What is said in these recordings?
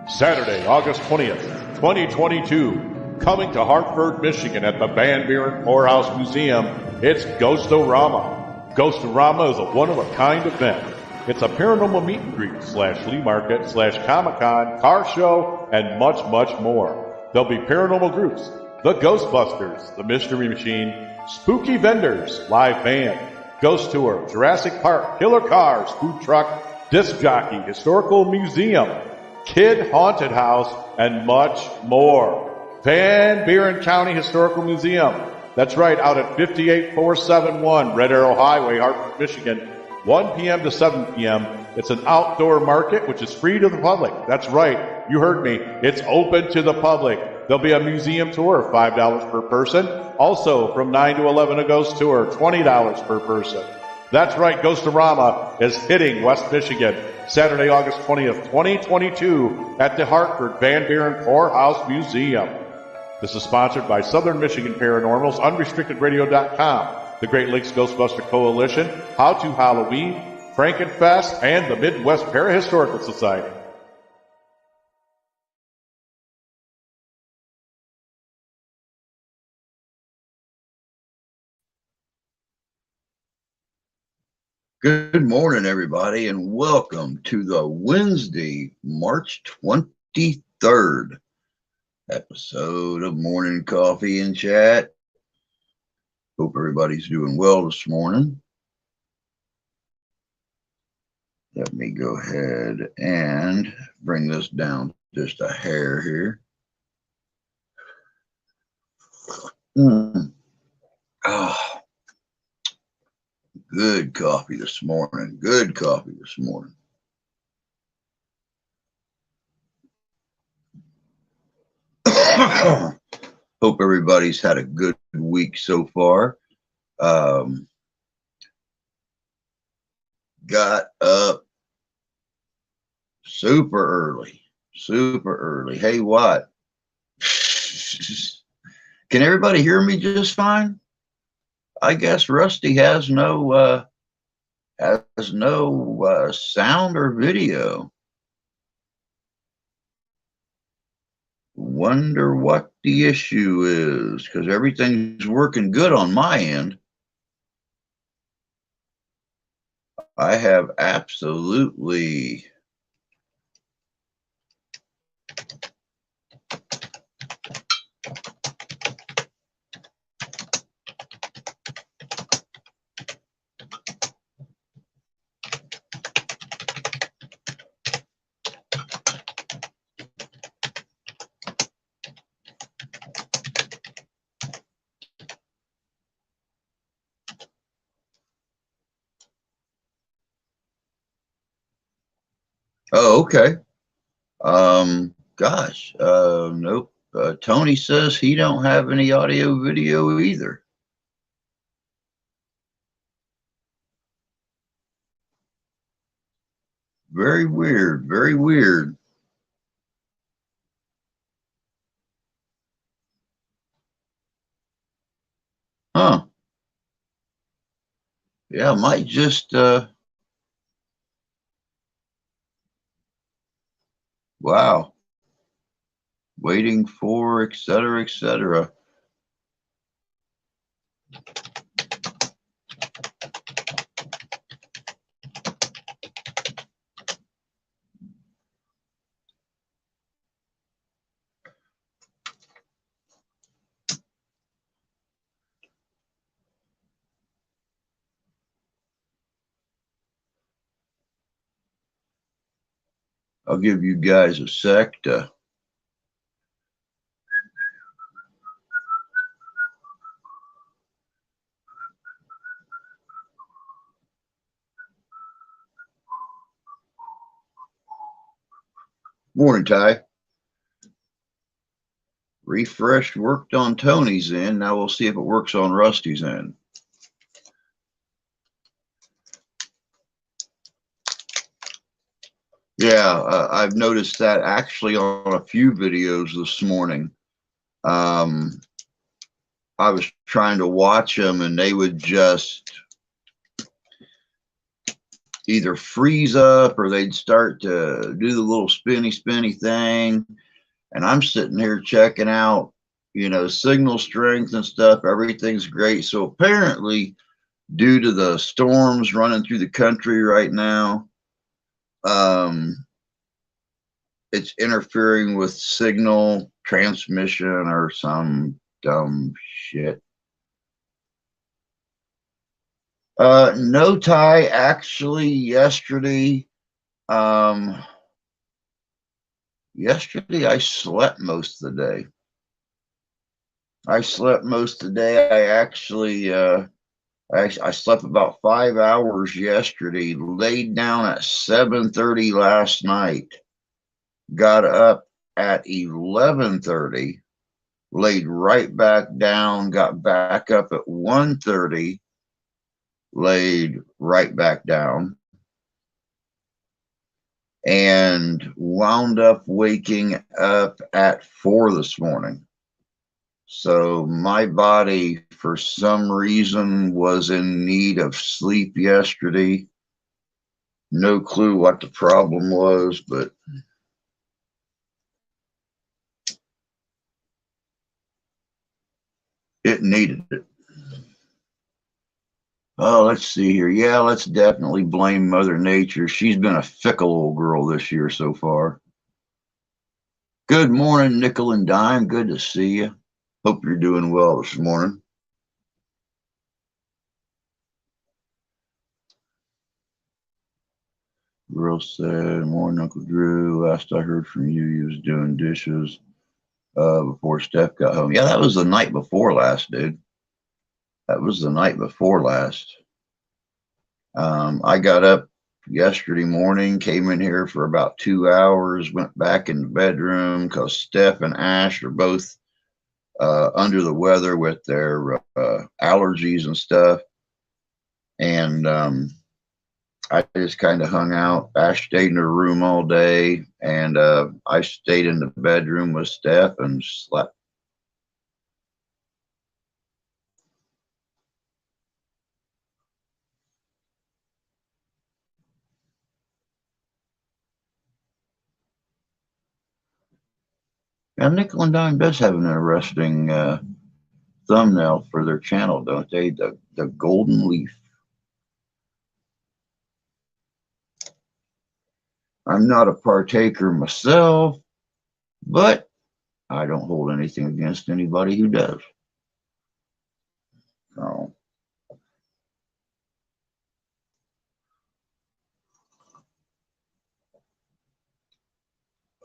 Saturday, August 20th, 2022. Coming to Hartford, Michigan at the Van Buren Poorhouse Museum, it's Ghost-O-Rama. Ghost-O-Rama is a one-of-a-kind event. It's a paranormal meet and greet / flea market / Comic-Con, car show, and much, much more. There'll be paranormal groups, the Ghostbusters, the Mystery Machine, spooky vendors, live band, ghost tour, Jurassic Park, killer cars, food truck, disc jockey, historical museum, kid haunted house, and much more. Van Buren County Historical Museum. That's right, out at 58471 Red Arrow Highway, Hartford, Michigan, 1 p.m. to 7 p.m. It's an outdoor market, which is free to the public. That's right, you heard me. It's open to the public. There'll be a museum tour, $5 per person. Also, from 9 to 11, a ghost tour, $20 per person. That's right, Ghost-O-Rama is hitting West Michigan, Saturday, August 20th, 2022, at the Hartford Van Buren Poorhouse Museum. This is sponsored by Southern Michigan Paranormal's UnrestrictedRadio.com, the Great Lakes Ghostbuster Coalition, How to Halloween, Frankenfest, and the Midwest Parahistorical Society. Good morning, everybody, and welcome to the Wednesday, March 23rd episode of Morning Coffee and Chat. Hope everybody's doing well this morning. Let me go ahead and bring this down just a hair here. Good coffee this morning. Good coffee this morning. Hope everybody's had a good week so far. Got up super early. Hey, what? Can everybody hear me just fine? I guess Rusty has no sound or video. Wonder what the issue is, because everything's working good on my end. I have absolutely okay. Gosh, nope. Tony says he don't have any audio video either. Very weird, very weird. Huh. Yeah, I might just wow. Waiting for, etc., etc. I'll give you guys a sec to morning, Ty. Refreshed, worked on Tony's end. Now we'll see if it works on Rusty's end. Yeah, I've noticed that actually on a few videos this morning. I was trying to watch them and they would just either freeze up or they'd start to do the little spinny thing. And I'm sitting here checking out, you know, signal strength and stuff. Everything's great. So apparently, due to the storms running through the country right now, it's interfering with signal transmission or some dumb shit. No, Ty, actually yesterday, yesterday I slept most of the day. I slept most of the day. I slept about 5 hours yesterday, laid down at 7:30 last night, got up at 11:30, laid right back down, got back up at 1:30, laid right back down, and wound up waking up at 4 this morning. So my body, for some reason, was in need of sleep yesterday. No clue what the problem was, but it needed it. Oh, let's see here. Yeah, let's definitely blame Mother Nature. She's been a fickle old girl this year so far. Good morning, Nickel and Dime. Good to see you. Hope you're doing well this morning. Girl said, morning, Uncle Drew. Last I heard from you, you was doing dishes before Steph got home. Yeah, that was the night before last, dude. That was the night before last. I got up yesterday morning, came in here for about 2 hours, went back in the bedroom because Steph and Ash are both under the weather with their allergies and stuff. And I just kind of hung out. Ash stayed in her room all day, and I stayed in the bedroom with Steph and slept. Now, Nickel and Dime does have an interesting thumbnail for their channel, don't they? The golden leaf. I'm not a partaker myself, but I don't hold anything against anybody who does. So,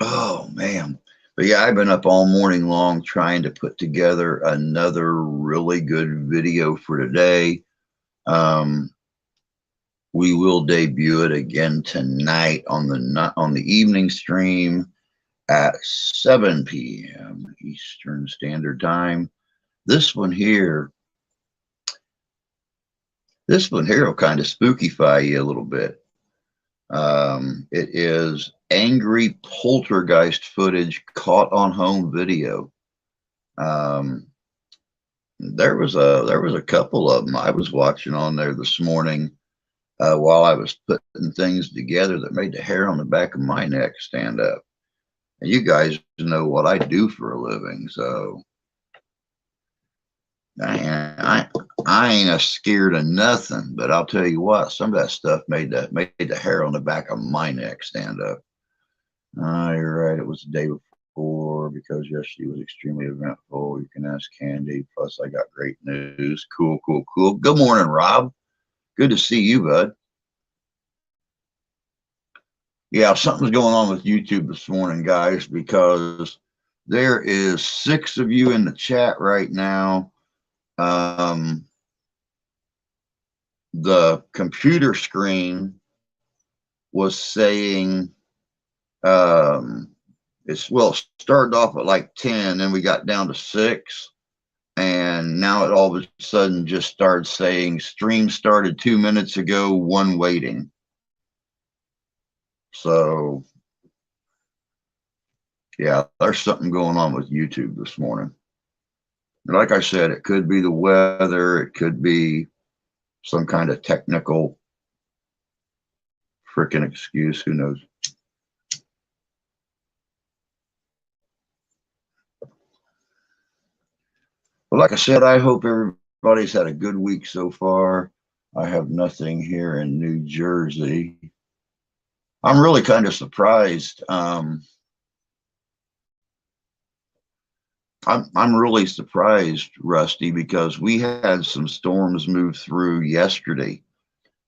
oh man. But yeah, I've been up all morning long trying to put together another really good video for today. We will debut it again tonight on the evening stream at 7 p.m. Eastern Standard Time. This one here will kind of spookify you a little bit. It is angry poltergeist footage caught on home video. There was a couple of them I was watching on there this morning while I was putting things together that made the hair on the back of my neck stand up. And you guys know what I do for a living, so I ain't a scared of nothing. But I'll tell you what, some of that stuff made the hair on the back of my neck stand up. You're right. It was the day before because yesterday was extremely eventful. You can ask Candy. Plus, I got great news. Cool. Good morning, Rob. Good to see you, bud. Yeah, something's going on with YouTube this morning, guys, because there is 6 of you in the chat right now. The computer screen was saying it started off at like 10, then we got down to 6, and now it all of a sudden just started saying stream started 2 minutes ago, 1 waiting. So yeah, there's something going on with YouTube this morning. Like I said, it could be the weather, it could be some kind of technical frickin' excuse. Who knows? But like I said, I hope everybody's had a good week so far. I have nothing here in New Jersey. I'm really kind of surprised. I'm really surprised, Rusty, because we had some storms move through yesterday.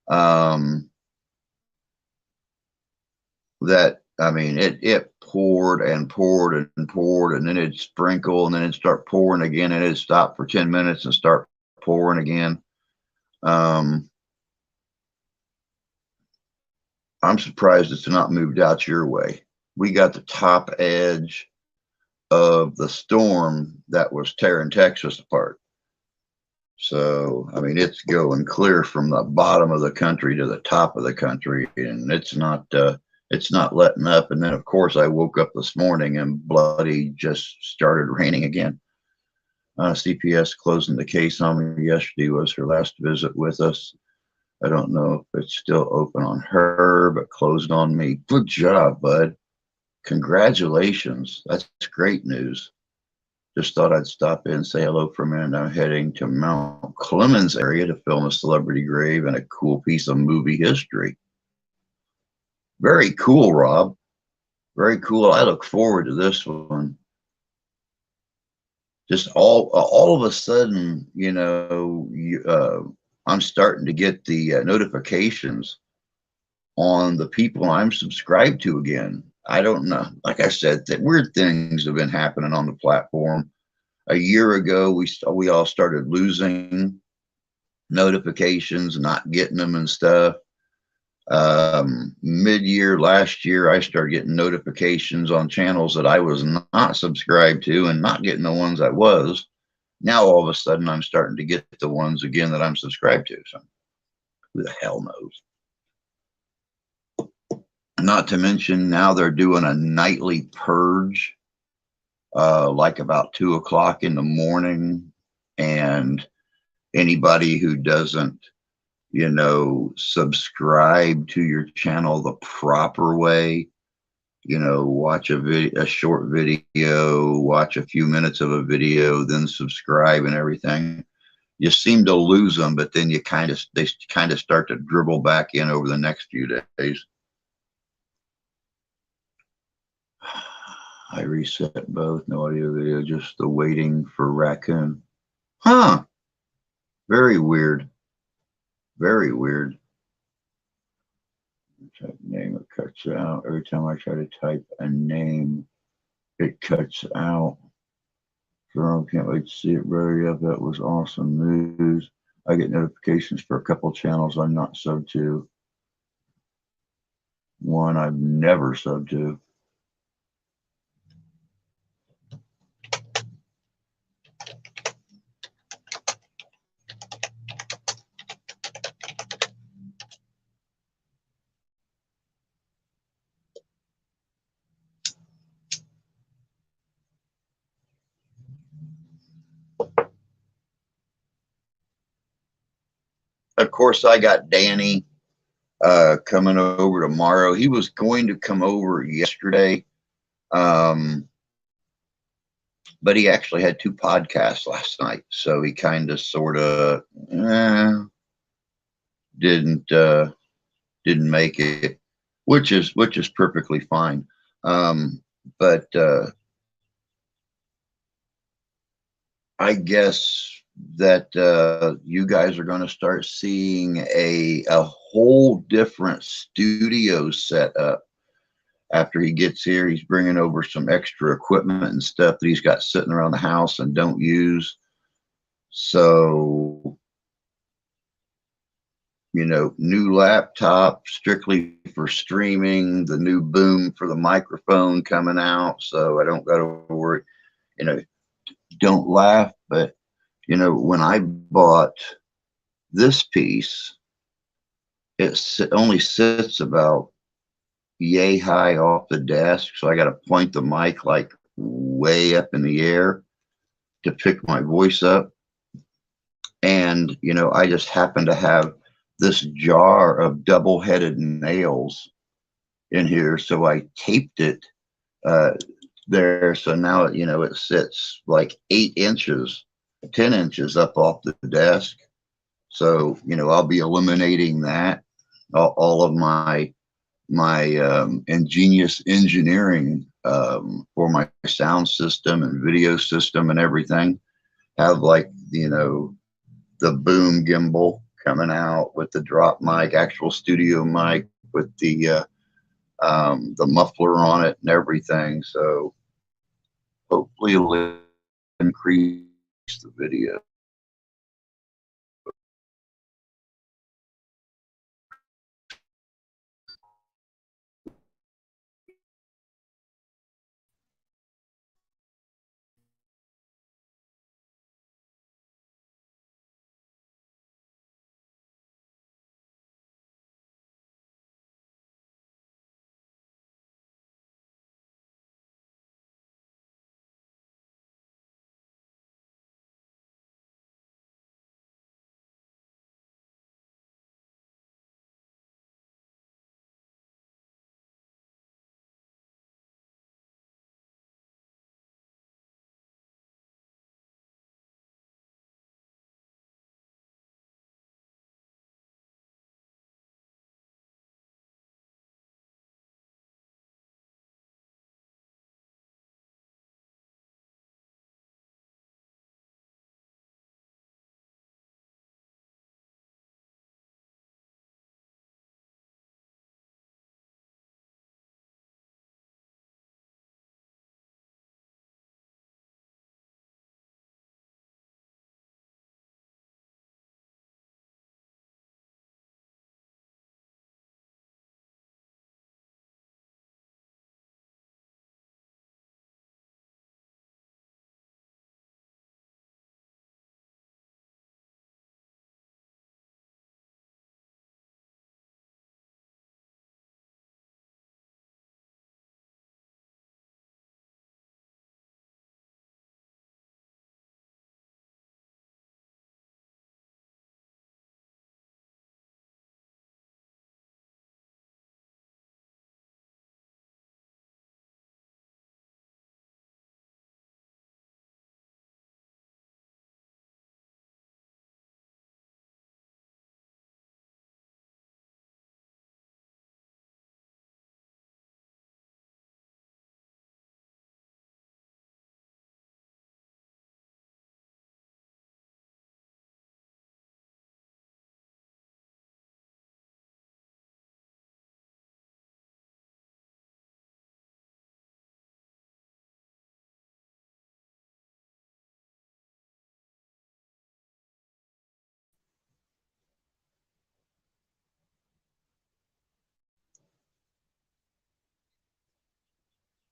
That, I mean, it poured and poured and poured, and then it'd sprinkle, and then it'd start pouring again, and it'd stop for 10 minutes and start pouring again. I'm surprised it's not moved out your way. We got the top edge of the storm that was tearing Texas apart. So, I mean, it's going clear from the bottom of the country to the top of the country, and it's not letting up. And then, of course, I woke up this morning and bloody just started raining again. CPS closing the case on me yesterday. Was her last visit with us. I don't know if it's still open on her, but closed on me. Good job, bud. Congratulations. That's great news. Just thought I'd stop in and say hello for a minute. I'm heading to Mount Clemens area to film a celebrity grave and a cool piece of movie history. Very cool, Rob. Very cool. I look forward to this one. Just all of a sudden, you know, I'm starting to get the notifications on the people I'm subscribed to again. I don't know. Like I said, that weird things have been happening on the platform. A year ago, we all started losing notifications, not getting them and stuff. Mid-year last year, I started getting notifications on channels that I was not subscribed to and not getting the ones I was. Now, all of a sudden, I'm starting to get the ones again that I'm subscribed to. So who the hell knows? Not to mention now they're doing a nightly purge, like about 2 o'clock in the morning, and anybody who doesn't, you know, subscribe to your channel the proper way, you know, watch a short video, watch a few minutes of a video, then subscribe and everything. You seem to lose them, but then they kind of start to dribble back in over the next few days. I reset both, no audio, video, just the waiting for raccoon. Huh. Very weird. Very weird. Type name, it cuts out. Every time I try to type a name, it cuts out. Jerome, can't wait to see it, brother. Yeah, that was awesome news. I get notifications for a couple channels I'm not subbed to. One I've never subbed to. Of course, I got Danny coming over tomorrow. He was going to come over yesterday, but he actually had 2 podcasts last night, so he kind of sort of didn't make it, which is perfectly fine. But I guess that you guys are going to start seeing a whole different studio setup after he gets here. He's bringing over some extra equipment and stuff that he's got sitting around the house and don't use. So, you know, new laptop strictly for streaming, the new boom for the microphone coming out, so I don't got to worry. You know, don't laugh, but you know, when I bought this piece, it only sits about yay high off the desk, so I got to point the mic like way up in the air to pick my voice up. And you know, I just happen to have this jar of double-headed nails in here, so I taped it uh, there. So now, you know, it sits like 8 inches, 10 inches up off the desk. So, you know, I'll be eliminating that. All of my ingenious engineering for my sound system and video system and everything have, like, you know, the boom gimbal coming out with the drop mic, actual studio mic with the muffler on it and everything. So hopefully it'll increase the video.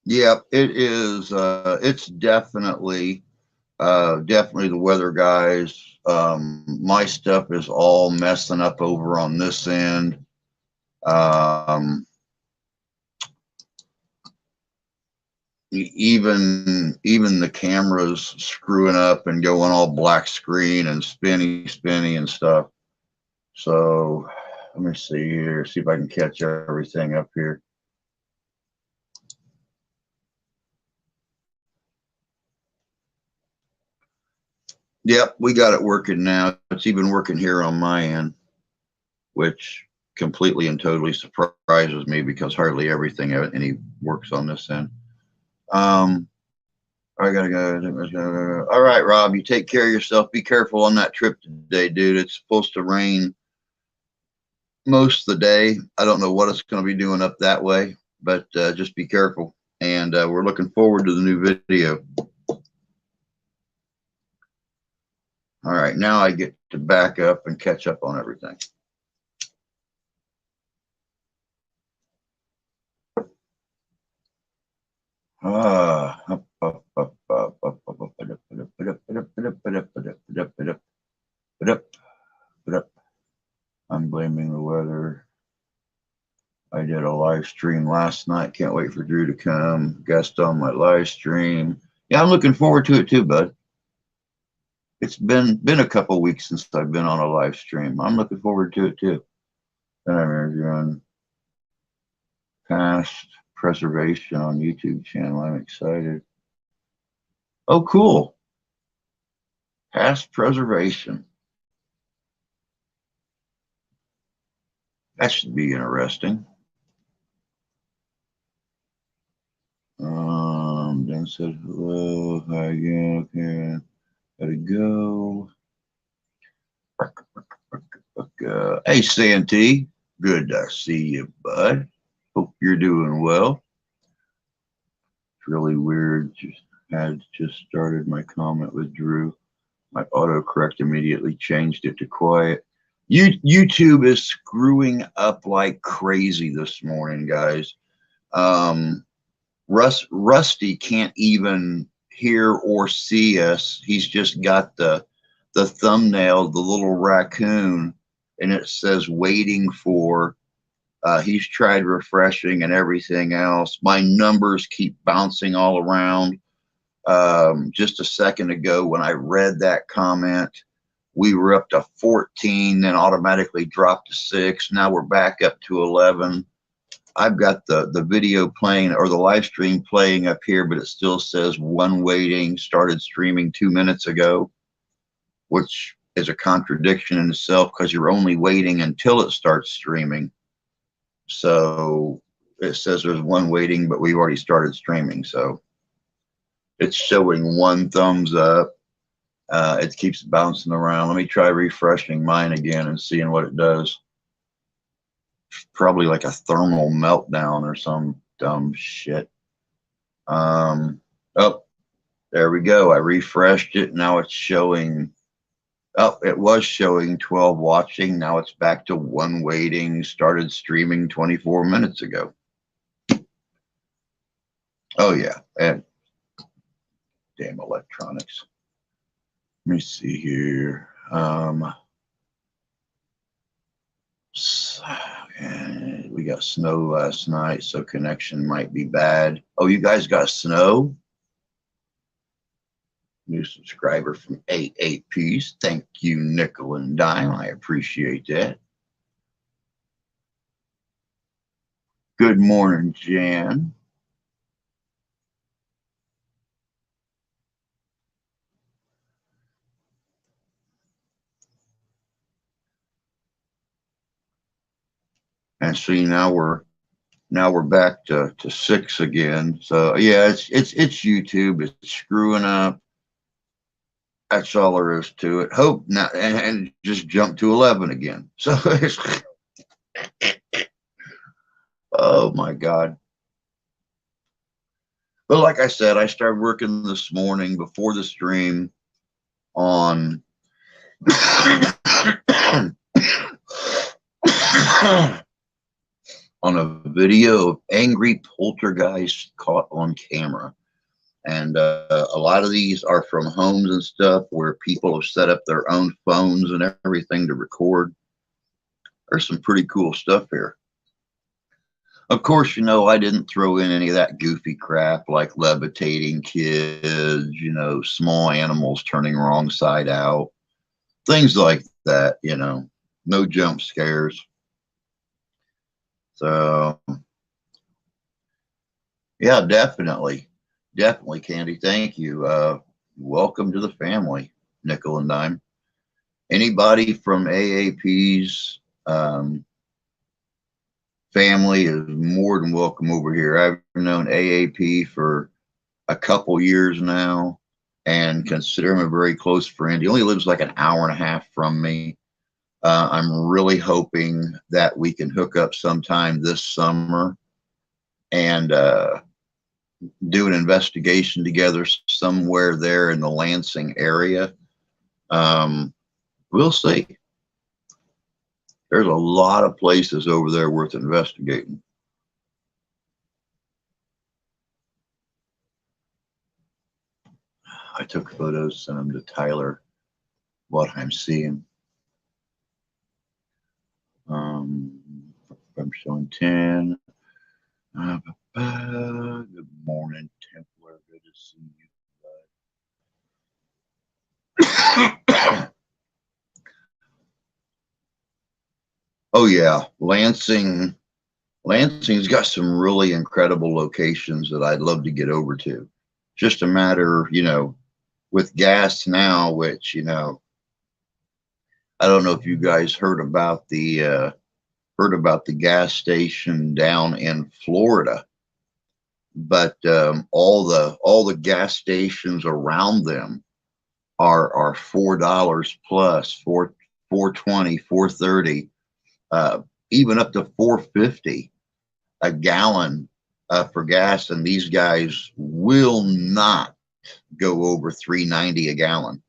Yeah, it is. It's definitely the weather guys. My stuff is all messing up over on this end. Um, even the cameras screwing up and going all black screen and spinny and stuff. So let me see here, see if I can catch everything up here. Yep, we got it working now. It's even working here on my end, which completely and totally surprises me because hardly everything any works on this end. I gotta go. All right, Rob, you take care of yourself. Be careful on that trip today, dude. It's supposed to rain most of the day. I don't know what it's going to be doing up that way, but just be careful. And we're looking forward to the new video. All right, now I get to back up and catch up on everything. I'm blaming the weather. I did a live stream last night. Can't wait for Drew to come guest on my live stream. Yeah, I'm looking forward to it too, bud. It's been a couple of weeks since I've been on a live stream. I'm looking forward to it too. And I'm reviewing past preservation on YouTube channel. I'm excited. Oh, cool. Past preservation. That should be interesting. Dan said hello. Hi again. Okay. Gotta go. Hey, Santee. Good to see you, bud. Hope you're doing well. It's really weird. Just started my comment with Drew. My autocorrect immediately changed it to quiet. YouTube is screwing up like crazy this morning, guys. Rusty can't even hear or see us. He's just got the thumbnail, the little raccoon, and it says waiting for. He's tried refreshing and everything else. My numbers keep bouncing all around. Just a second ago, when I read that comment, we were up to 14, then automatically dropped to 6. Now we're back up to 11. I've got the video playing, or the live stream playing up here, but it still says one waiting, started streaming 2 minutes ago, which is a contradiction in itself because you're only waiting until it starts streaming. So it says there's one waiting, but we've already started streaming. So it's showing one thumbs up. It keeps bouncing around. Let me try refreshing mine again and seeing what it does. Probably like a thermal meltdown or some dumb shit. Oh, there we go. I refreshed it. Now it's showing. Oh, it was showing 12 watching. Now it's back to 1 waiting. Started streaming 24 minutes ago. Oh, yeah. And damn electronics. Let me see here. We got snow last night, so connection might be bad. Oh, you guys got snow? New subscriber from AAPs. Thank you, nickel and dime. I appreciate that. Good morning, Jan. And see, now we're back to 6 again. So yeah, it's YouTube. It's screwing up. That's all there is to it. Hope not, and just jump to 11 again. So it's, oh my God. But like I said, I started working this morning before the stream on on a video of angry poltergeist caught on camera. And a lot of these are from homes and stuff where people have set up their own phones and everything to record. There's some pretty cool stuff here. Of course, you know, I didn't throw in any of that goofy crap like levitating kids, you know, small animals turning wrong side out, things like that, you know, no jump scares. So, yeah, definitely. Definitely, Candy. Thank you. Welcome to the family, nickel and dime. Anybody from AAP's family is more than welcome over here. I've known AAP for a couple years now and consider him a very close friend. He only lives like an hour and a half from me. I'm really hoping that we can hook up sometime this summer and do an investigation together somewhere there in the Lansing area. We'll see. There's a lot of places over there worth investigating. I took photos, sent them to Tyler, what I'm seeing. I'm showing 10. Good morning, Templar. Good to see Oh yeah, Lansing's got some really incredible locations that I'd love to get over to. Just a matter, with gas now, which, I don't know if you guys heard about the gas station down in Florida, but all the gas stations around them are $4 plus, 4.20, 4.30, even up to 4.50 a gallon for gas, and these guys will not go over 3.90 a gallon.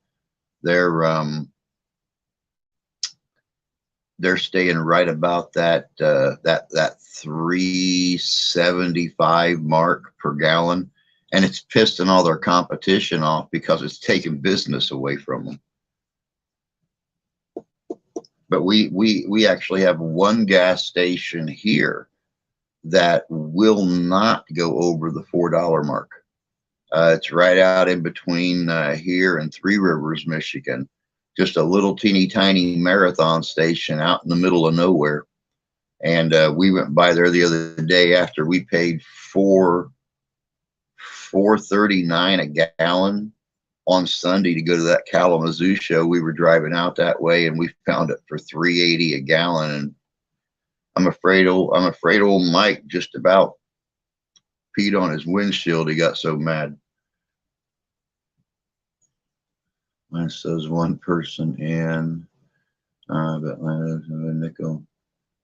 They're staying right about that 3.75 mark per gallon, and it's pissing all their competition off because it's taking business away from them. But we actually have one gas station here that will not go over the $4 mark. It's right out in between here and Three Rivers, Michigan. Just a little teeny tiny marathon station out in the middle of nowhere. And we went by there the other day after we paid $4.39 a gallon on Sunday to go to that Kalamazoo show. We were driving out that way and we found it for $3.80 a gallon. And I'm afraid old Mike just about peed on his windshield. He got so mad. Mine says one person in, but nickel,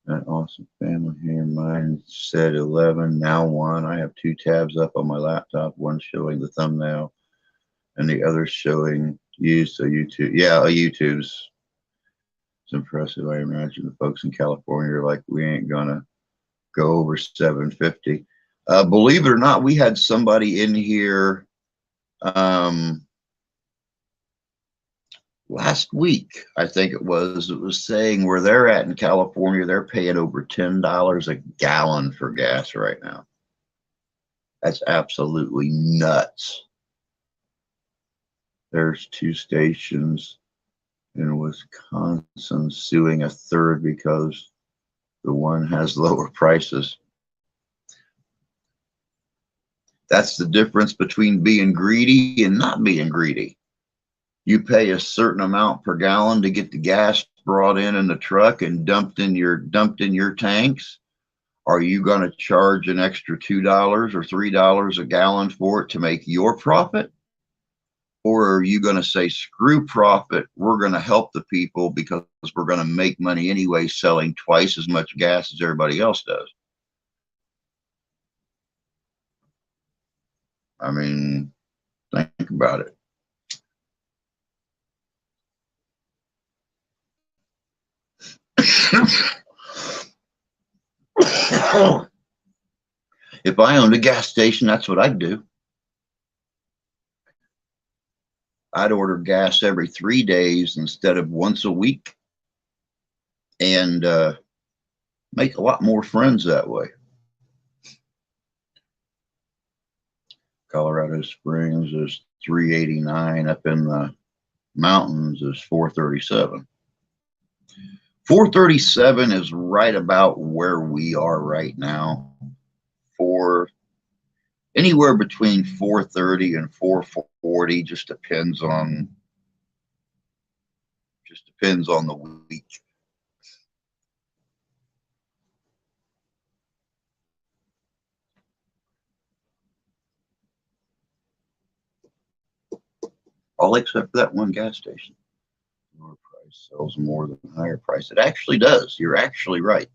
that awesome family here. Mine said 11, now 1. I have 2 tabs up on my laptop, one showing the thumbnail and the other showing you. So YouTube, yeah, YouTube's, it's impressive. I imagine the folks in California are like, we ain't gonna go over 750. Believe it or not, we had somebody in here last week, I think it was saying where they're at in California, they're paying over $10 a gallon for gas right now. That's absolutely nuts. There's 2 stations in Wisconsin suing a third because the one has lower prices. That's the difference between being greedy and not being greedy. You pay a certain amount per gallon to get the gas brought in the truck and dumped in your tanks. Are you going to charge an extra $2 or $3 a gallon for it to make your profit? Or are you going to say, screw profit, we're going to help the people because we're going to make money anyway selling twice as much gas as everybody else does? I mean, think about it. If I owned a gas station, that's what I'd do. I'd order gas every 3 days instead of once a week, and make a lot more friends that way. Colorado Springs is 3.89. Up in the mountains is 4.37. 4.37 is right about where we are right now. For anywhere between 4.30 and 4.40, just depends on the week. All except for that one gas station. Lower price sells more than higher price. It actually does. You're actually right.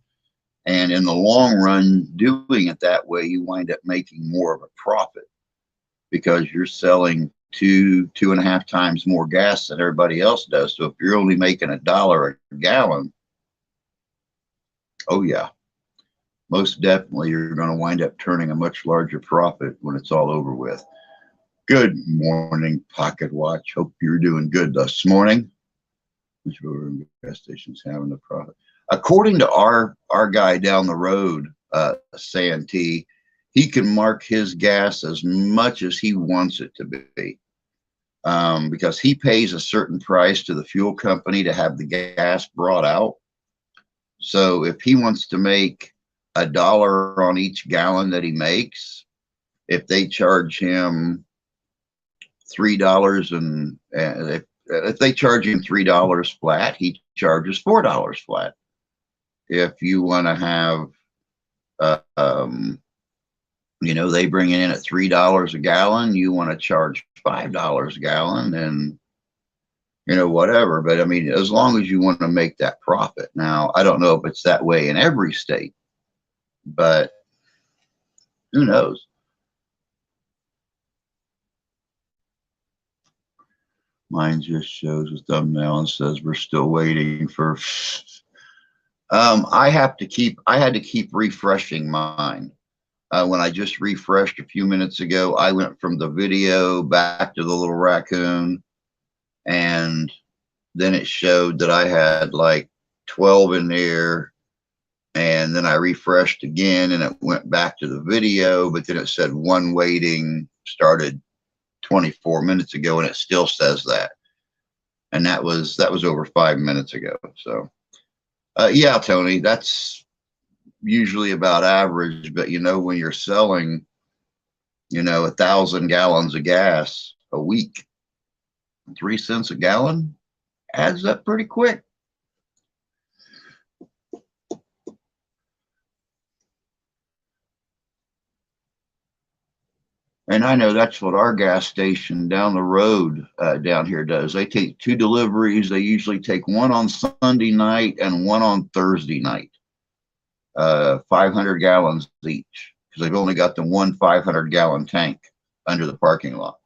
And in the long run, doing it that way, you wind up making more of a profit because you're selling 2.5 times more gas than everybody else does. So if you're only making $1 a gallon, oh yeah, most definitely you're going to wind up turning a much larger profit when it's all over with. Good morning, Pocket Watch. Hope you're doing good this morning. Which gas stations having the profit? According to our guy down the road, Santee, he can mark his gas as much as he wants it to be, because he pays a certain price to the fuel company to have the gas brought out. So if he wants to make $1 on each gallon that he makes, if they charge him $3 and if they charge him $3 flat, he charges $4 flat. If you want to have, they bring it in at $3 a gallon, you want to charge $5 a gallon, and whatever. But I mean, as long as you want to make that profit. Now, I don't know if it's that way in every state, but who knows? Mine just shows a thumbnail and says we're still waiting for. I had to keep refreshing mine. When I just refreshed a few minutes ago, I went from the video back to the little raccoon, and then it showed that I had like 12 in there, and then I refreshed again and it went back to the video, but then it said one waiting started 24 minutes ago, and it still says that. And that was over 5 minutes ago. So yeah, Tony, that's usually about average, but when you're selling 1,000 gallons of gas a week, 3 cents a gallon adds up pretty quick. And I know that's what our gas station down the road down here does. They take 2 deliveries. They usually take one on Sunday night and one on Thursday night. 500 gallons each, because they've only got the one 500-gallon tank under the parking lot.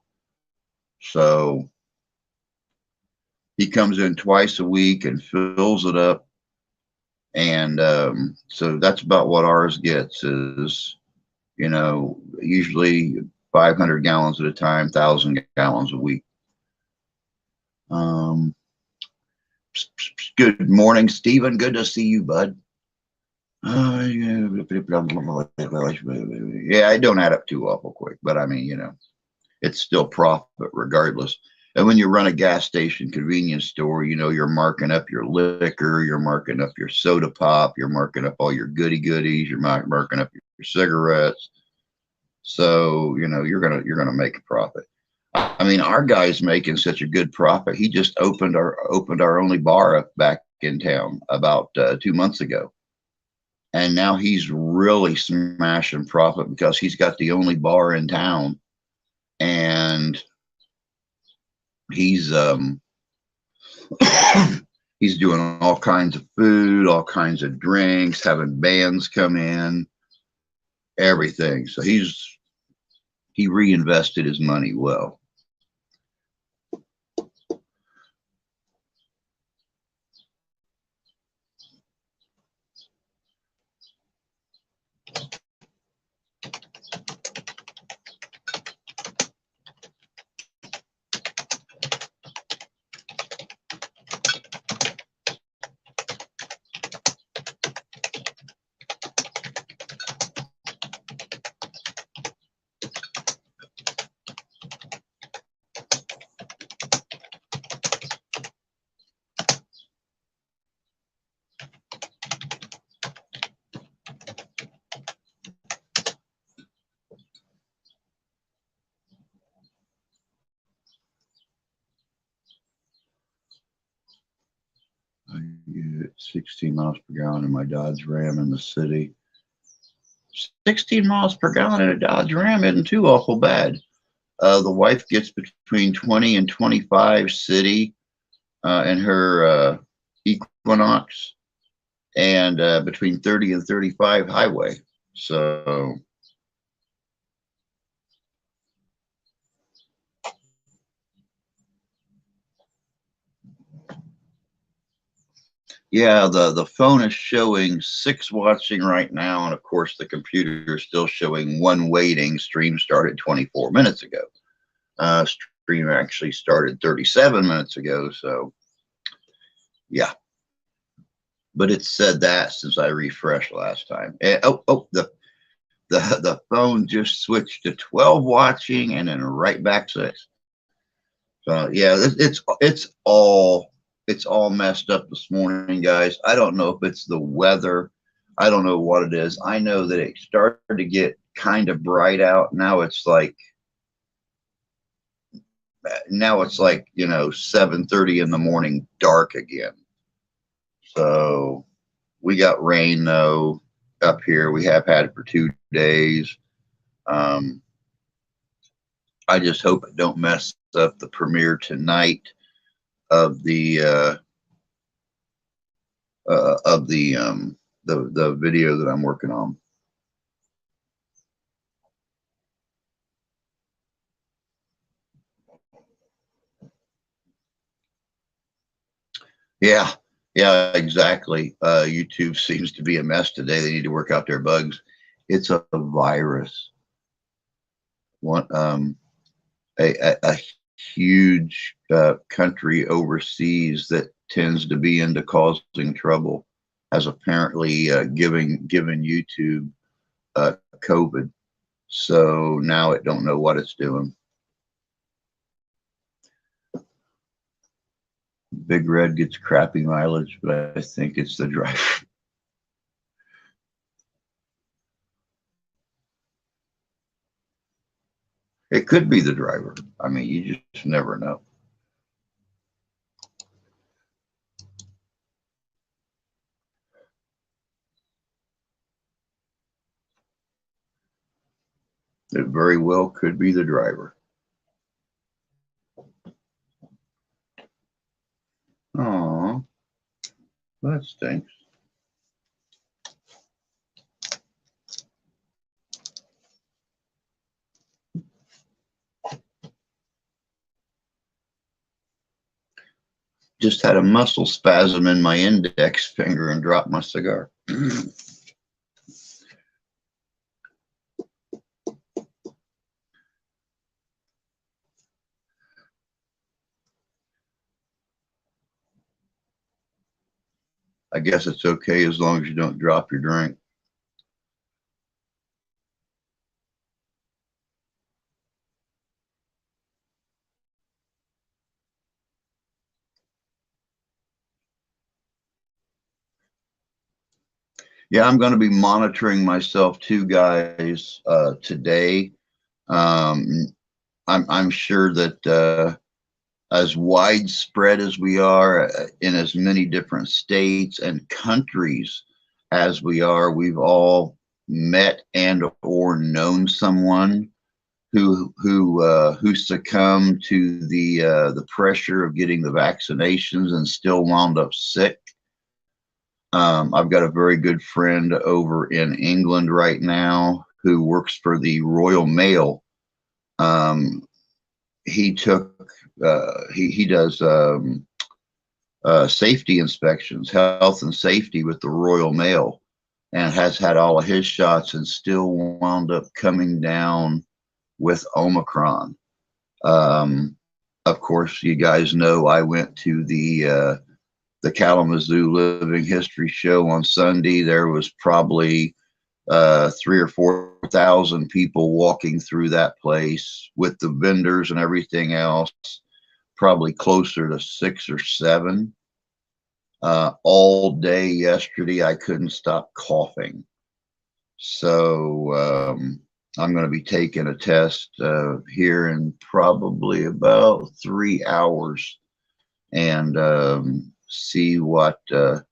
So he comes in twice a week and fills it up. And so that's about what ours gets is, usually 500 gallons at a time, 1,000 gallons a week. Good morning, Stephen. Good to see you, bud. Yeah, it don't add up too awful quick, but I mean, it's still profit regardless. And when you run a gas station convenience store, you're marking up your liquor, you're marking up your soda pop, you're marking up all your goodies, you're marking up your cigarettes. So, you're gonna make a profit. I mean, our guy's making such a good profit. He just opened our only bar up back in town about 2 months ago. And now he's really smashing profit because he's got the only bar in town, and he's he's doing all kinds of food, all kinds of drinks, having bands come in, everything. So he reinvested his money well. I get 16 miles per gallon in my Dodge Ram in the city. 16 miles per gallon in a Dodge Ram isn't too awful bad. The wife gets between 20 and 25 city in her Equinox, and between 30 and 35 highway. So yeah, the phone is showing 6 watching right now, and of course the computer is still showing 1 waiting. Stream started 24 minutes ago. Stream actually started 37 minutes ago, so yeah. But it said that since I refreshed last time. The phone just switched to 12 watching and then right back to 6. So yeah, it's all it's all messed up this morning, guys. I don't know if it's the weather. I don't know what it is. I know that it started to get kind of bright out. Now it's like, 7:30 in the morning, dark again. So we got rain though up here. We have had it for 2 days. Um, I just hope it don't mess up the premiere tonight of the video that I'm working on. Yeah, yeah, exactly. YouTube seems to be a mess today. They need to work out their bugs. It's a virus. One, a huge country overseas that tends to be into causing trouble has apparently given YouTube COVID. So now it don't know what it's doing. Big Red gets crappy mileage, but I think it's the driver. It could be the driver. I mean, you just never know. It very well could be the driver. Oh, that stinks. Just had a muscle spasm in my index finger and dropped my cigar. I guess it's okay as long as you don't drop your drink. Yeah, I'm going to be monitoring myself too, guys, today. I'm sure that as widespread as we are in as many different states and countries as we are, we've all met and or known someone who succumbed to the pressure of getting the vaccinations and still wound up sick. I've got a very good friend over in England right now who works for the Royal Mail. He does safety inspections, health and safety with the Royal Mail, and has had all of his shots and still wound up coming down with Omicron. Of course, you guys know I went to the Kalamazoo Living History show on Sunday. There was probably 3,000 or 4,000 people walking through that place with the vendors and everything else, probably closer to 6 or 7. All day yesterday, I couldn't stop coughing. So I'm going to be taking a test here in probably about 3 hours and see what it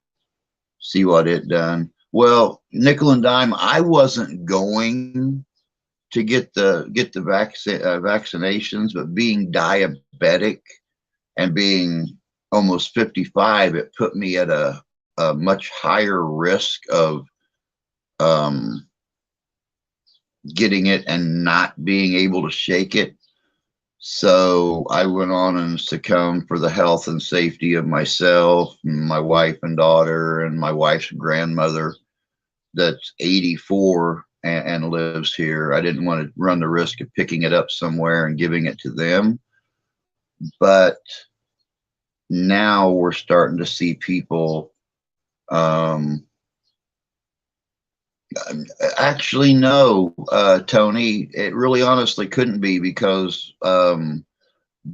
done. Well, nickel and dime, I wasn't going to get the vaccinations, but being diabetic and being almost 55, it put me at a much higher risk of getting it and not being able to shake it. So I went on and succumbed for the health and safety of myself, and my wife and daughter, and my wife's grandmother that's 84 and lives here. I didn't want to run the risk of picking it up somewhere and giving it to them. But now we're starting to see people actually, no, Tony, it really honestly couldn't be, because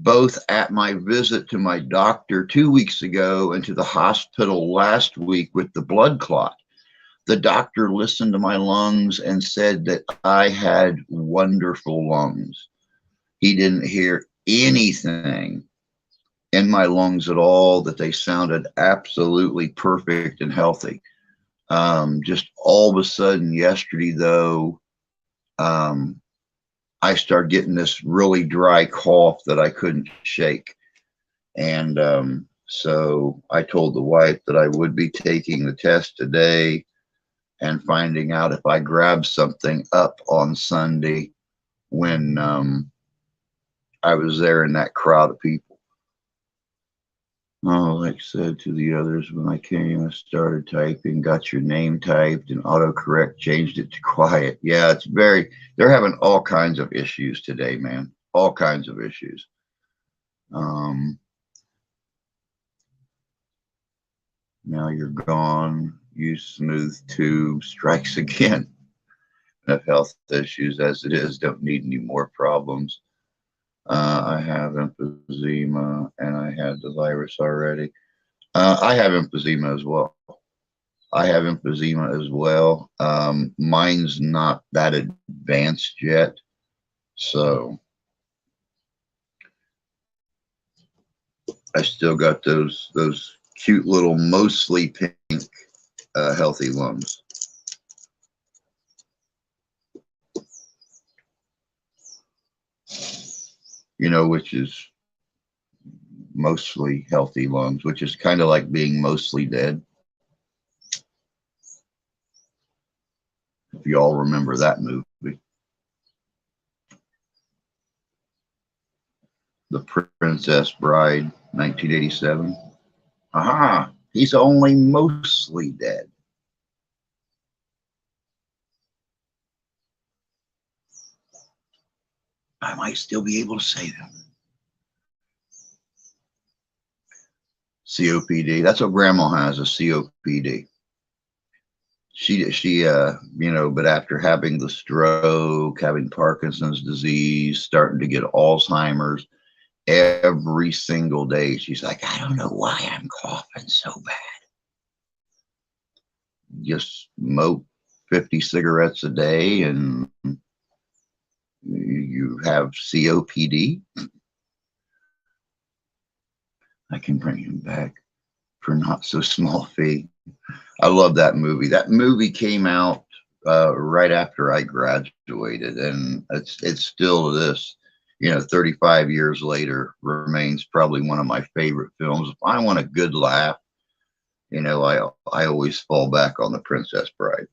both at my visit to my doctor 2 weeks ago and to the hospital last week with the blood clot. The doctor listened to my lungs and said that I had wonderful lungs. He didn't hear anything in my lungs at all, that they sounded absolutely perfect and healthy. Just all of a sudden yesterday, though, I started getting this really dry cough that I couldn't shake. And so I told the wife that I would be taking the test today and finding out if I grabbed something up on Sunday when I was there in that crowd of people. Oh, like I said to the others, when I came, I started typing, got your name typed, and autocorrect changed it to quiet. Yeah, it's very, they're having all kinds of issues today, man. All kinds of issues. Now you're gone. Use smooth tube, strikes again. Enough health issues as it is, don't need any more problems. I have emphysema and I had the virus already. I have emphysema as well. Mine's not that advanced yet. So I still got those cute little, mostly pink, healthy lungs. You know, which is mostly healthy lungs, which is kind of like being mostly dead. If you all remember that movie. The Princess Bride, 1987. Aha, he's only mostly dead. I might still be able to say that. COPD. That's what Grandma has, a COPD. She, you know, but after having the stroke, having Parkinson's disease, starting to get Alzheimer's, every single day, she's like, I don't know why I'm coughing so bad. Just smoke 50 cigarettes a day and you have COPD. I can bring him back for not so small fee. I love that movie. That movie came out right after I graduated, and it's still this, you know, 35 years later, remains probably one of my favorite films. If I want a good laugh, you know, I always fall back on The Princess Bride.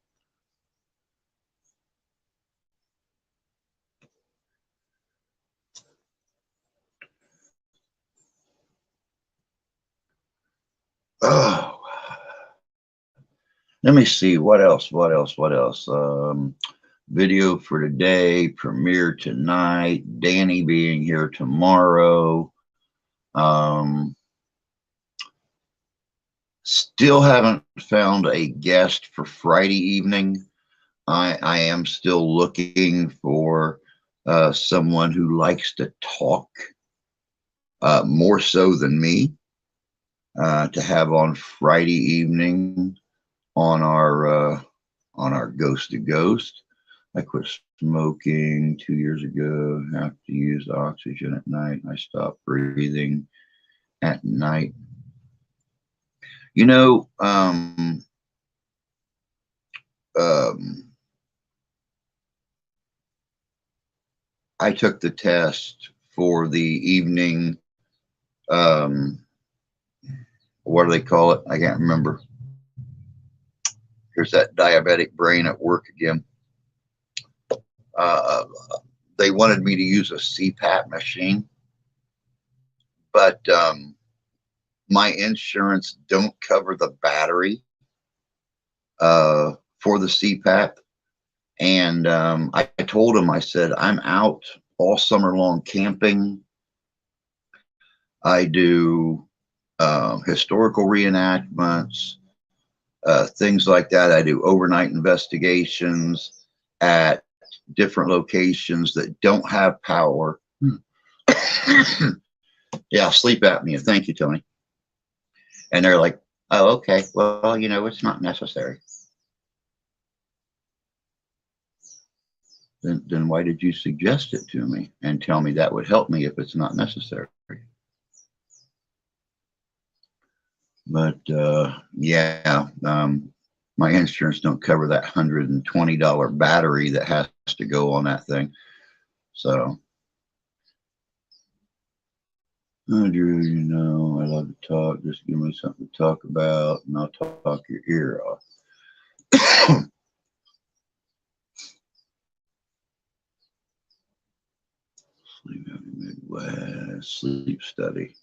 Oh, let me see what else. Video for today, premiere tonight, Danny being here tomorrow. Still haven't found a guest for Friday evening. I am still looking for someone who likes to talk more so than me to have on Friday evening on our Ghost to Ghost. I quit smoking 2 years ago. Have to use oxygen at night. I stopped breathing at night. You know, I took the test for the evening. What do they call it? I can't remember. Here's that diabetic brain at work again. They wanted me to use a CPAP machine, but my insurance don't cover the battery for the CPAP. And I told them, I said, I'm out all summer long camping. I do historical reenactments, things like that. I do overnight investigations at different locations that don't have power. Yeah, sleep apnea. Thank you, Tony. And they're like, oh, okay. Well, you know, it's not necessary. Then why did you suggest it to me and tell me that would help me if it's not necessary? But yeah, my insurance don't cover that $120 battery that has to go on that thing. So, oh, Drew, you know, I love to talk. Just give me something to talk about, and I'll talk your ear off. Sleep Midwest sleep study.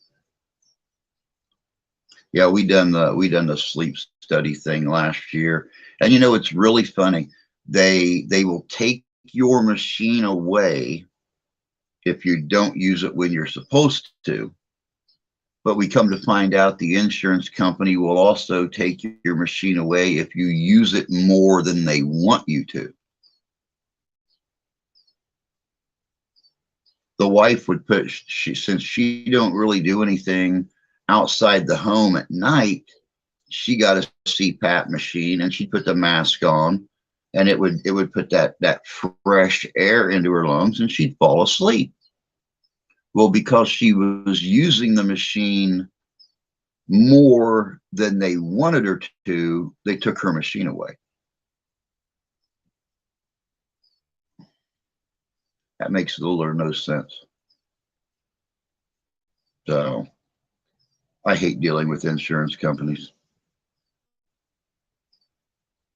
Yeah, we done the sleep study thing last year, and you know it's really funny. They will take your machine away if you don't use it when you're supposed to. But we come to find out the insurance company will also take your machine away if you use it more than they want you to. The wife would put, since she don't really do anything outside the home at night, she got a CPAP machine and she'd put the mask on, and it would put that fresh air into her lungs and she'd fall asleep. Well, because she was using the machine more than they wanted her to, they took her machine away. That makes little or no sense. So I hate dealing with insurance companies.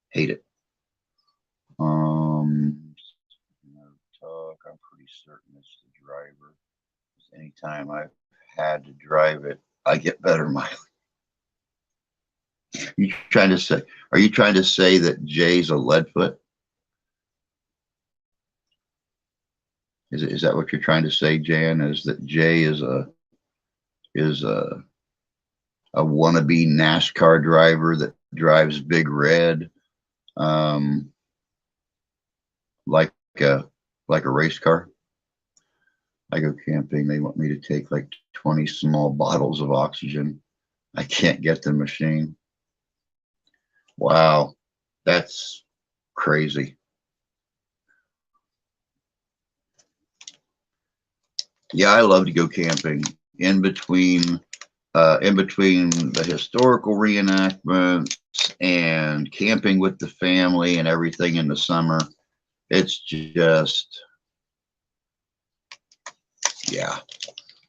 Hate it. Talk. I'm pretty certain it's the driver. Anytime I've had to drive it, I get better mileage. You trying to say? Are you trying to say that Jay's a leadfoot? Is that what you're trying to say, Jan? Is that Jay is a wannabe NASCAR driver that drives Big Red, like a race car? I go camping. They want me to take like 20 small bottles of oxygen. I can't get the machine. Wow, that's crazy. Yeah, I love to go camping in between the historical reenactments and camping with the family and everything in the summer. It's just, yeah.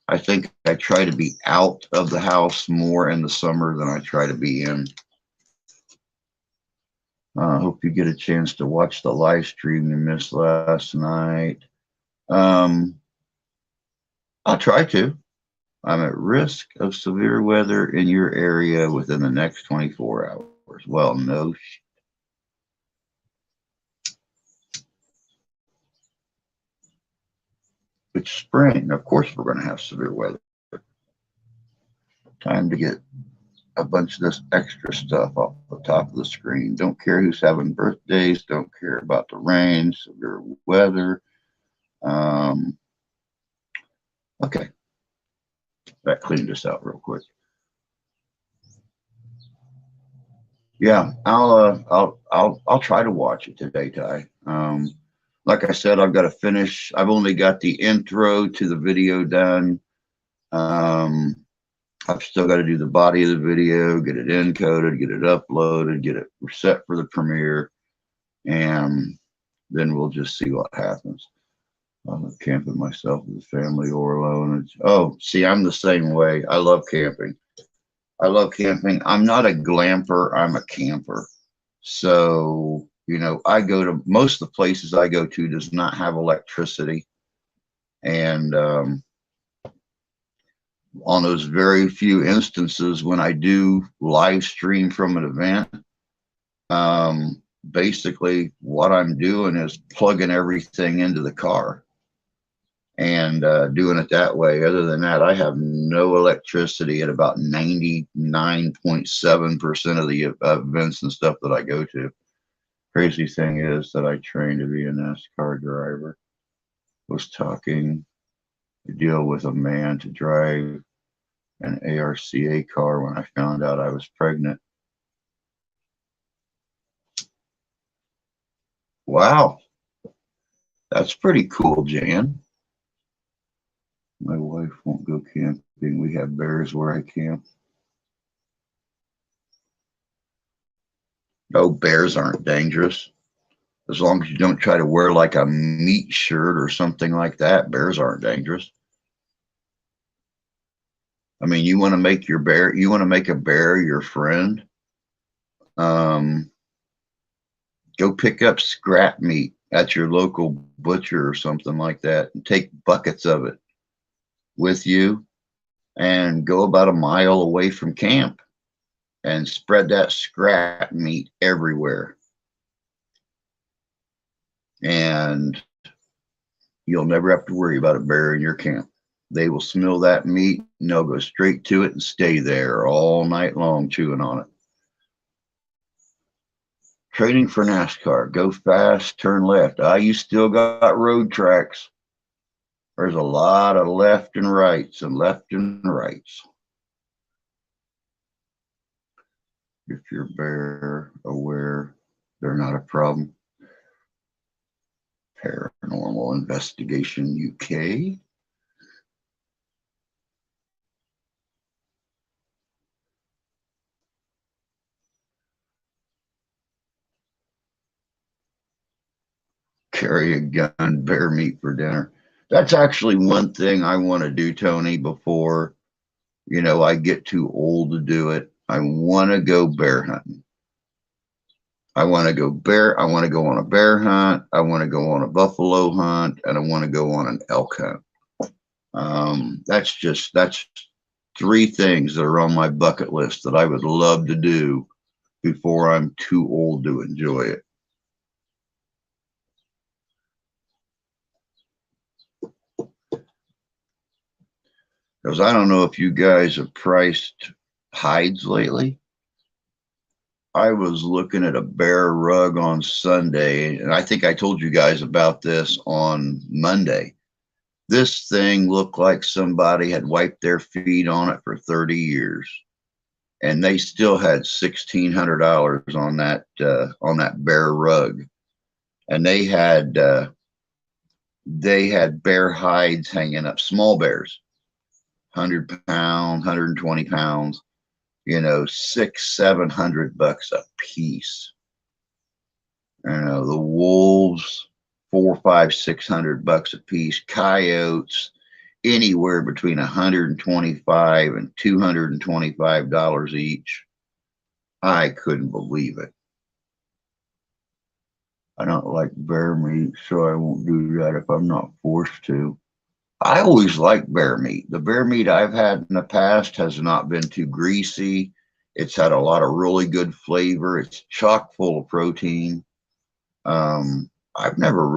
I think I try to be out of the house more in the summer than I try to be in. I hope you get a chance to watch the live stream you missed last night. I'll try to. I'm at risk of severe weather in your area within the next 24 hours. Well, no. It's spring. Of course we're going to have severe weather. Time to get a bunch of this extra stuff off the top of the screen. Don't care who's having birthdays. Don't care about the rain, severe weather. Okay. That cleaned us out real quick. Yeah, I'll try to watch it today, Ty. Like I said, I've got to finish. I've only got the intro to the video done. I've still got to do the body of the video, get it encoded, get it uploaded, get it set for the premiere, and then we'll just see what happens. I'm camping myself with the family or alone. Oh, see, I'm the same way. I love camping. I love camping. I'm not a glamper. I'm a camper. So, you know, I go to most of the places I go to does not have electricity. And on those very few instances when I do live stream from an event, basically what I'm doing is plugging everything into the car and doing it that way. Other than that, I have no electricity at about 99.7% of the events and stuff that I go to. Crazy thing is that I trained to be a NASCAR driver. Was talking to deal with a man to drive an ARCA car when I found out I was pregnant. Wow, that's pretty cool, Jan. My wife won't go camping. We have bears where I camp. No, bears aren't dangerous. As long as you don't try to wear like a meat shirt or something like that, bears aren't dangerous. I mean, you want to make your bear, you want to make a bear your friend. Go pick up scrap meat at your local butcher or something like that and take buckets of it with you and go about a mile away from camp and spread that scrap meat everywhere. And you'll never have to worry about a bear in your camp. They will smell that meat and they'll go straight to it and stay there all night long chewing on it. Training for NASCAR, go fast, turn left. You still got road tracks. There's a lot of left and rights and left and rights. If you're bear aware, they're not a problem. Paranormal Investigation UK. Carry a gun, bear meat for dinner. That's actually one thing I want to do, Tony, before, I get too old to do it. I want to go bear hunting. I want to go on a bear hunt. I want to go on a buffalo hunt, and I want to go on an elk hunt. That's three things that are on my bucket list that I would love to do before I'm too old to enjoy it. Because I don't know if you guys have priced hides lately. I was looking at a bear rug on Sunday, and I think I told you guys about this on Monday. This thing looked like somebody had wiped their feet on it for 30 years, and they still had $1,600 on that bear rug, and they had bear hides hanging up, small bears, 100 pounds, 120 pounds. $600-700 a piece. The wolves, $400-600 a piece. Coyotes, anywhere between $125 and $225 each. I couldn't believe it. I don't like bear meat, so I won't do that if I'm not forced to. I always like bear meat. The bear meat I've had in the past has not been too greasy. It's had a lot of really good flavor. It's chock full of protein. I've never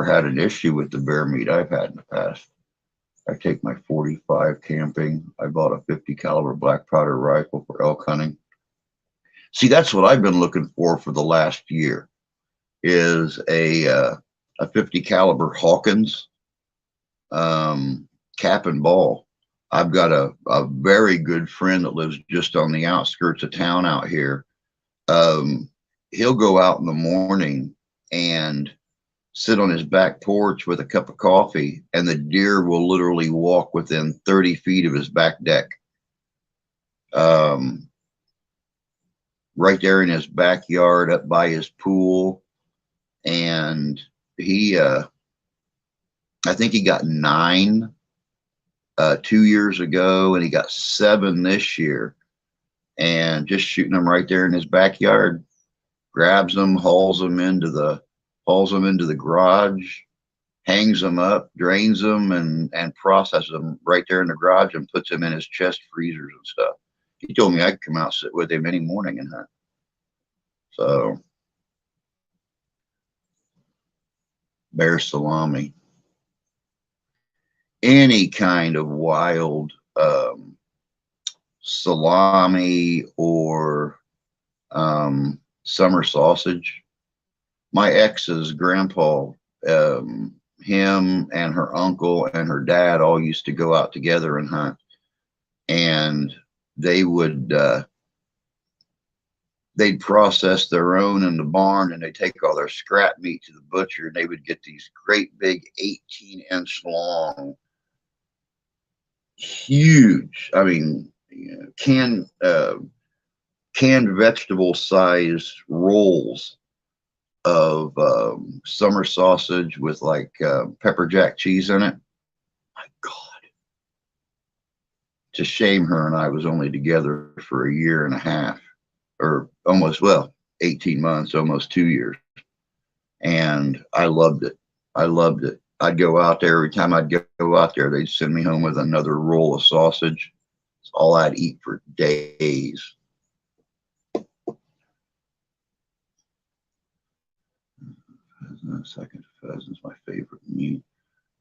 had an issue with the bear meat I've had in the past. I take my .45 camping. I bought a 50 caliber black powder rifle for elk hunting. See, that's what I've been looking for the last year, is a 50 caliber Hawkins cap and ball. I've got a very good friend that lives just on the outskirts of town out here. He'll go out in the morning and sit on his back porch with a cup of coffee, and the deer will literally walk within 30 feet of his back deck. Right there in his backyard up by his pool. And I think he got 9 2 years ago, and he got 7 this year, and just shooting them right there in his backyard. Grabs them, hauls them into the garage, hangs them up, drains them, and processes them right there in the garage and puts them in his chest freezers and stuff. He told me I could come out and sit with him any morning and hunt. So, bear salami, any kind of wild salami or summer sausage. My ex's grandpa him and her uncle and her dad all used to go out together and hunt, and they would they'd process their own in the barn, and they'd take all their scrap meat to the butcher, and they would get these great big 18-inch long, huge, I mean, canned vegetable size rolls of summer sausage with like pepper jack cheese in it. My God. To shame her and I was only together for a year and a half, or almost, well, 18 months, almost 2 years. And I loved it. I loved it. I'd go out there. Every time I'd go out there, they'd send me home with another roll of sausage. It's all I'd eat for days. Second, pheasant's my favorite meat.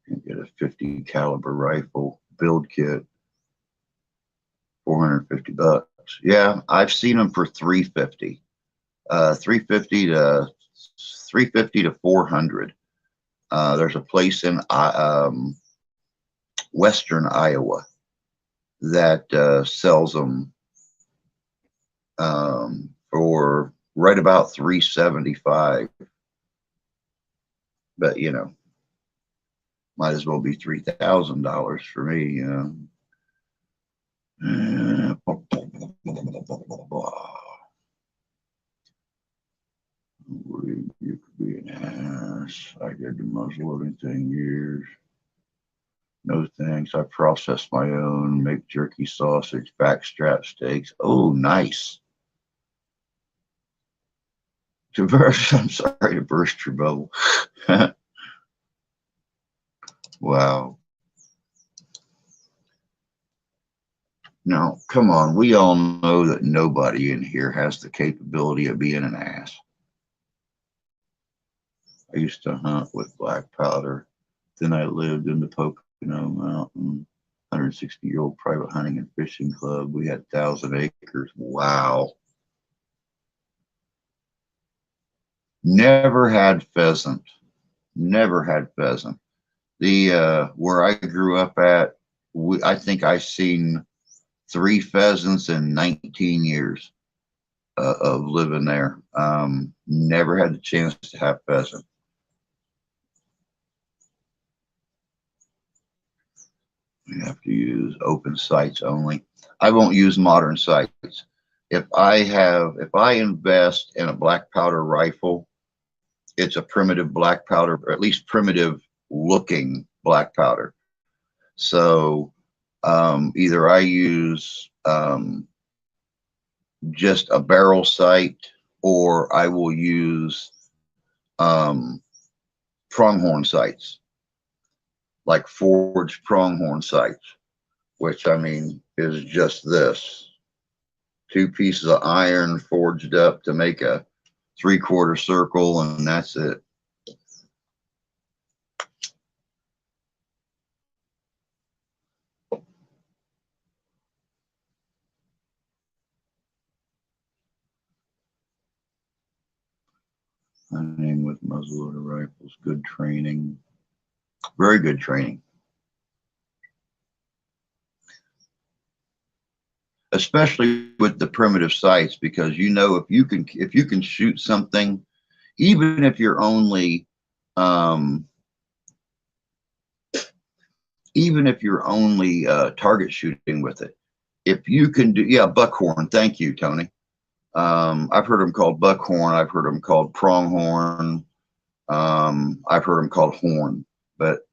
You can get a 50 caliber rifle build kit, $450. Yeah, I've seen them for $350. 350 to 350 to 400. There's a place in western Iowa that sells them for right about 375. But you know, might as well be $3,000 for me. You know. You could be an ass. I did the muzzleloading thing years. No thanks. I process my own, make jerky sausage, backstrap steaks. Oh, nice. I'm sorry to burst your bubble. Wow. Now, come on. We all know that nobody in here has the capability of being an ass. I used to hunt with black powder. Then I lived in the Pocono Mountain, 160-year-old private hunting and fishing club. We had 1,000 acres. Wow. Never had pheasant. Never had pheasant. The where I grew up at, I think I seen 3 pheasants in 19 years of living there. Never had the chance to have pheasant. You have to use open sights only. I won't use modern sights. If I invest in a black powder rifle, it's a primitive black powder, or at least primitive looking black powder. So either I use just a barrel sight, or I will use pronghorn sights, like forged pronghorn sights, which I mean is just this. 2 pieces of iron forged up to make a 3/4 circle, and that's it. Hunting with muzzleloader rifles, good training, very good training. Especially with the primitive sights, because you know if you can shoot something, even if you're only target shooting with it, if you can do, yeah, buckhorn. Thank you, Tony. I've heard them called buckhorn. I've heard them called pronghorn. I've heard them called horn. But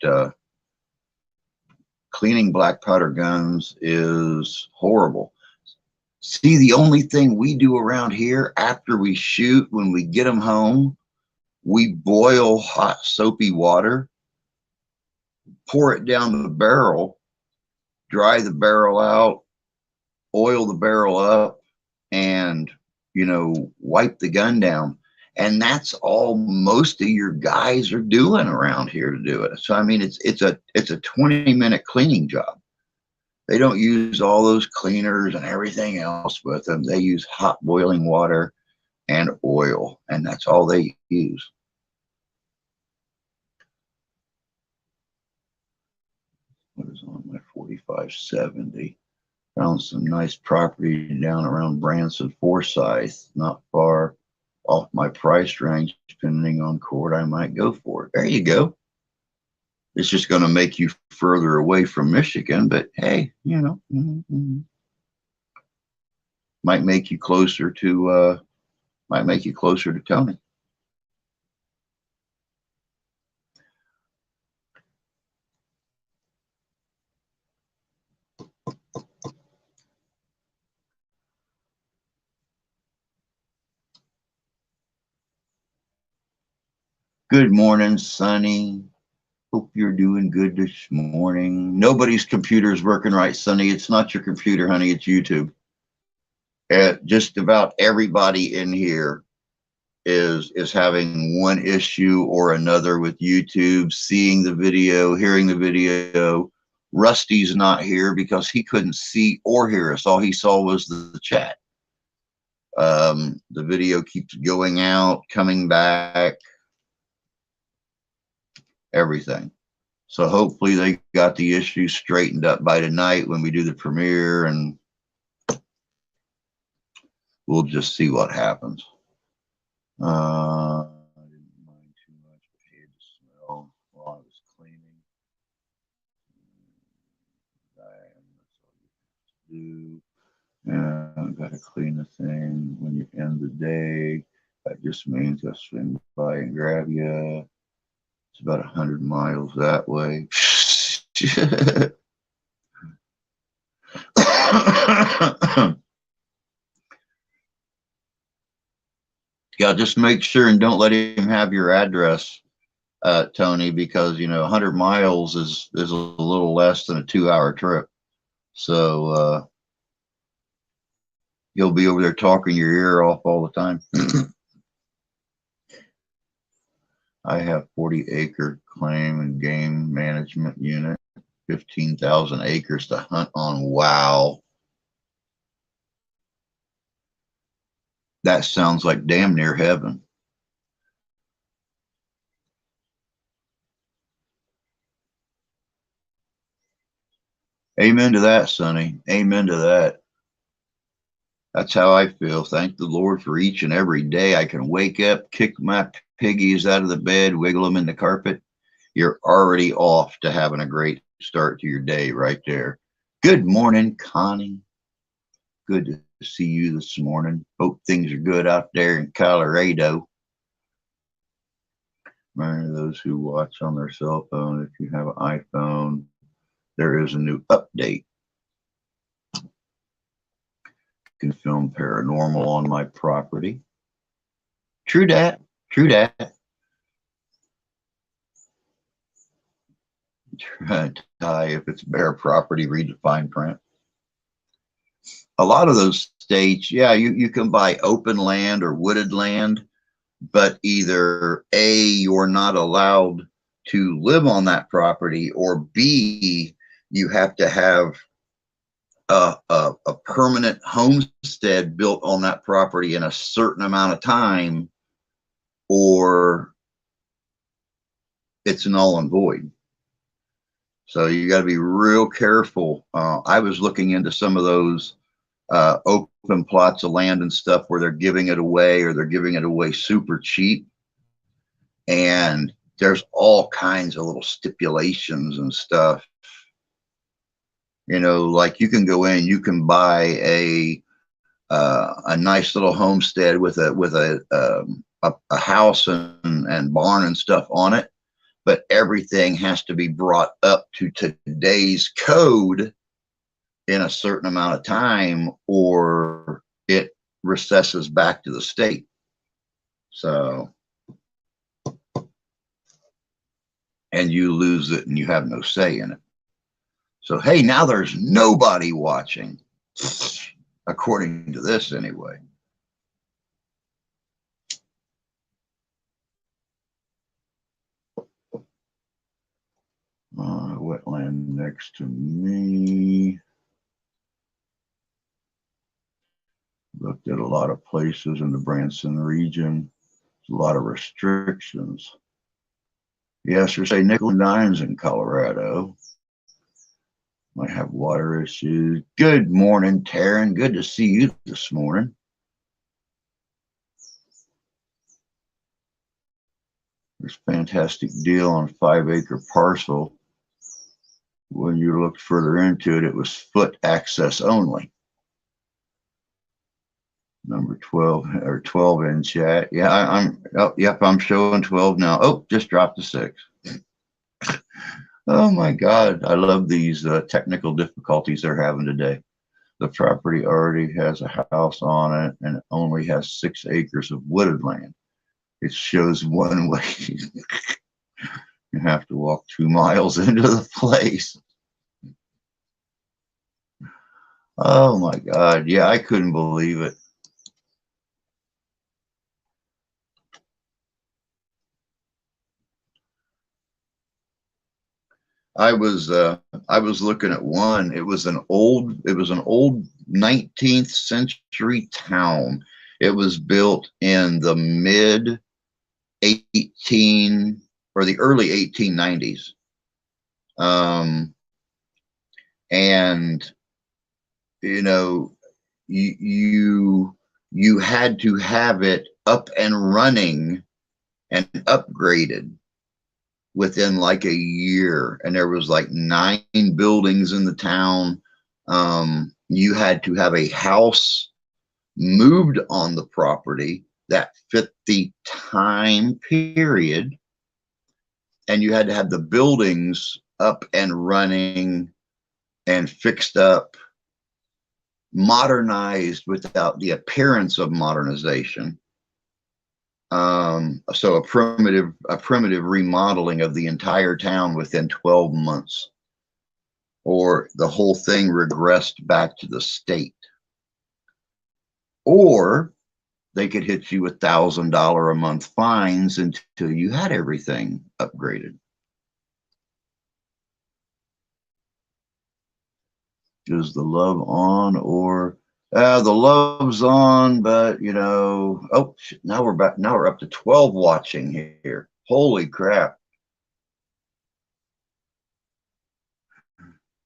cleaning black powder guns is horrible. See, the only thing we do around here after we shoot, when we get them home, we boil hot soapy water, pour it down the barrel, dry the barrel out, oil the barrel up, and, you know, wipe the gun down. And that's all most of your guys are doing around here to do it. So I mean, it's a 20-minute cleaning job. They don't use all those cleaners and everything else with them. They use hot boiling water and oil, and that's all they use. 2570. Found some nice property down around Branson, Forsyth, not far off my price range. Depending on court, I might go for it. There you go. It's just going to make you further away from Michigan, but hey, you know, might make you closer to Tony. Good morning, Sonny. Hope you're doing good this morning. Nobody's computer is working right, Sonny. It's not your computer, honey. It's YouTube. Just about everybody in here is having one issue or another with YouTube, seeing the video, hearing the video. Rusty's not here because he couldn't see or hear us. All he saw was the chat. The video keeps going out, coming back, everything. So hopefully they got the issue straightened up by tonight when we do the premiere, and we'll just see what happens. I didn't mind too much, but I hated the smell while I was cleaning. That's all you have to do. I've got to clean the thing when you end the day. That just means I'll swing by and grab you. It's about 100 miles that way. Yeah, just make sure and don't let him have your address, Tony, because, you know, 100 miles is a little less than a 2-hour trip. So you'll be over there talking your ear off all the time. I have 40-acre claim and game management unit, 15,000 acres to hunt on. Wow. That sounds like damn near heaven. Amen to that, Sonny. Amen to that. That's how I feel. Thank the Lord for each and every day I can wake up, kick my piggies out of the bed, wiggle them in the carpet. You're already off to having a great start to your day right there. Good morning, Connie. Good to see you this morning. Hope things are good out there in Colorado. Reminder those who watch on their cell phone, if you have an iPhone, there is a new update. You can film paranormal on my property. True that. True that. Ty, if it's bare property, read the fine print. A lot of those states, yeah, you can buy open land or wooded land, but either A, you're not allowed to live on that property, or B, you have to have a permanent homestead built on that property in a certain amount of time, or it's null and void. So you got to be real careful. I was looking into some of those open plots of land and stuff where they're giving it away, or they're giving it away super cheap. And there's all kinds of little stipulations and stuff. You know, like you can go in, you can buy a nice little homestead with a house and barn and stuff on it, but everything has to be brought up to today's code in a certain amount of time, or it recesses back to the state. So, and you lose it and you have no say in it. So, hey, now there's nobody watching, according to this anyway. Wetland next to me. Looked at a lot of places in the Branson region. There's a lot of restrictions. Yes, or say nickel and dimes in Colorado. Might have water issues. Good morning, Taryn. Good to see you this morning. There's a fantastic deal on a 5-acre parcel. When you looked further into it, it was foot access only. Number 12 or 12 in chat. Yeah, I'm showing 12 now. Oh, just dropped to 6. Oh my God, I love these technical difficulties they're having today. The property already has a house on it and it only has 6 acres of wooded land. It shows one way. You have to walk 2 miles into the place. Oh my God. Yeah, I couldn't believe it. I was looking at one. It was an old 19th century town. It was built in the mid 18 or the early 1890s. And you know, you had to have it up and running and upgraded within like a year, and there was like 9 buildings in the town. You had to have a house moved on the property that fit the time period, and you had to have the buildings up and running and fixed up, modernized without the appearance of modernization. So a primitive remodeling of the entire town within 12 months, or the whole thing regressed back to the state, or they could hit you with $1,000 a month fines until you had everything upgraded. Is the love on, or the love's on, but you know, oh, now we're back. Now we're up to 12 watching here. Holy crap.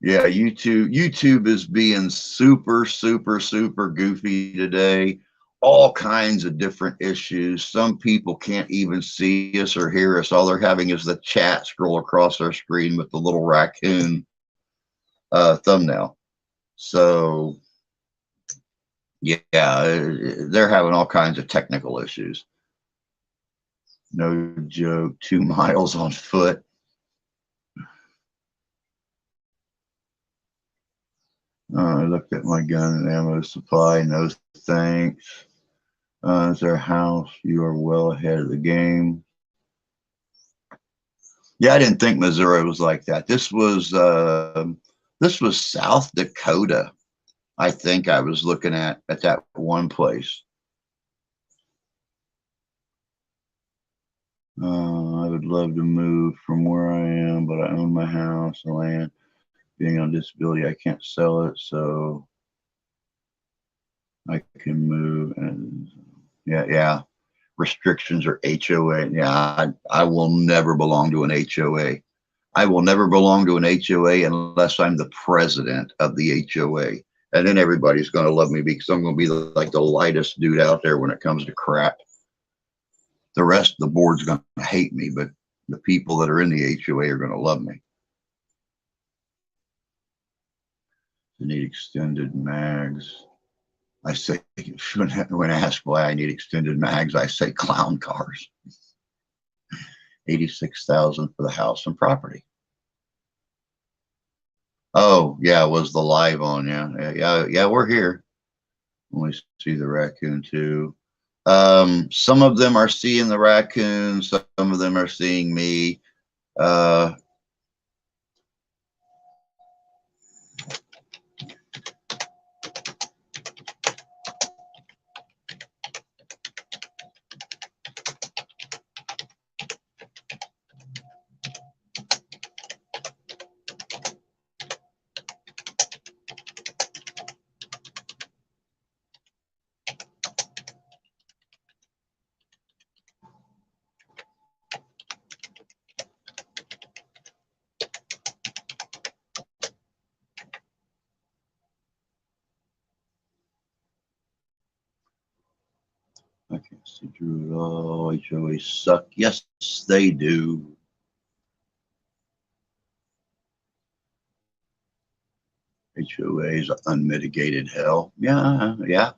Yeah, YouTube is being super, super, super goofy today. All kinds of different issues. Some people can't even see us or hear us. All they're having is the chat scroll across our screen with the little raccoon thumbnail. So yeah, they're having all kinds of technical issues. No joke, 2 miles on foot. I looked at my gun and ammo supply. No thanks. Is there a house? You are well ahead of the game. Yeah, I didn't think Missouri was like that. This was South Dakota. I think I was looking at that one place. I would love to move from where I am, but I own my house and land. Being on disability, I can't sell it, so I can move. And yeah. Restrictions or HOA. Yeah, I will never belong to an HOA. I will never belong to an HOA unless I'm the president of the HOA. And then everybody's going to love me because I'm going to be like the lightest dude out there when it comes to crap. The rest of the board's going to hate me, but the people that are in the HOA are going to love me. You need extended mags. I say, when asked why I need extended mags, I say clown cars. 86,000 for the house and property. Oh yeah, it was the live on. Yeah, we're here. We see the raccoon too. Some of them are seeing the raccoon, some of them are seeing me. See through it all. HOAs suck. Yes, they do. HOAs are unmitigated hell. Yeah, yeah.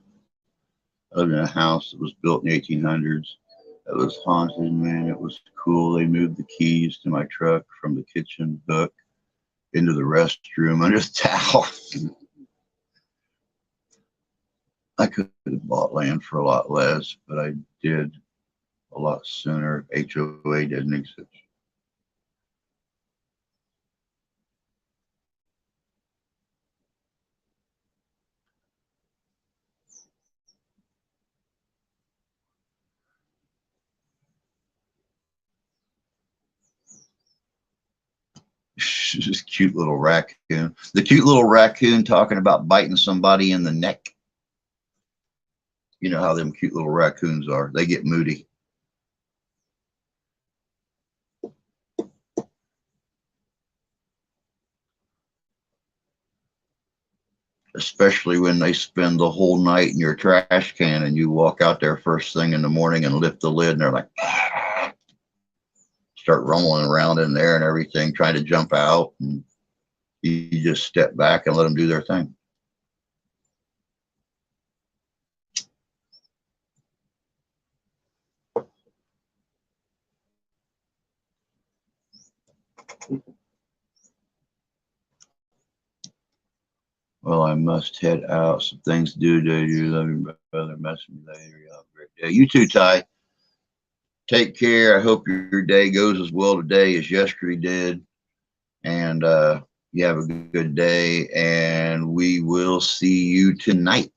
I lived in a house that was built in the 1800s. It was haunted, man. It was cool. They moved the keys to my truck from the kitchen hook into the restroom under the towel. I could have bought land for a lot less, but I did a lot sooner. HOA didn't exist. This cute little raccoon. The cute little raccoon talking about biting somebody in the neck. You know how them cute little raccoons are. They get moody. Especially when they spend the whole night in your trash can and you walk out there first thing in the morning and lift the lid and they're like, start rumbling around in there and everything, trying to jump out. And you just step back and let them do their thing. Well, I must head out. Some things to do today. You love your brother. Mess with me later. You have a great day. You too, Ty. Take care. I hope your day goes as well today as yesterday did. And you have a good day. And we will see you tonight.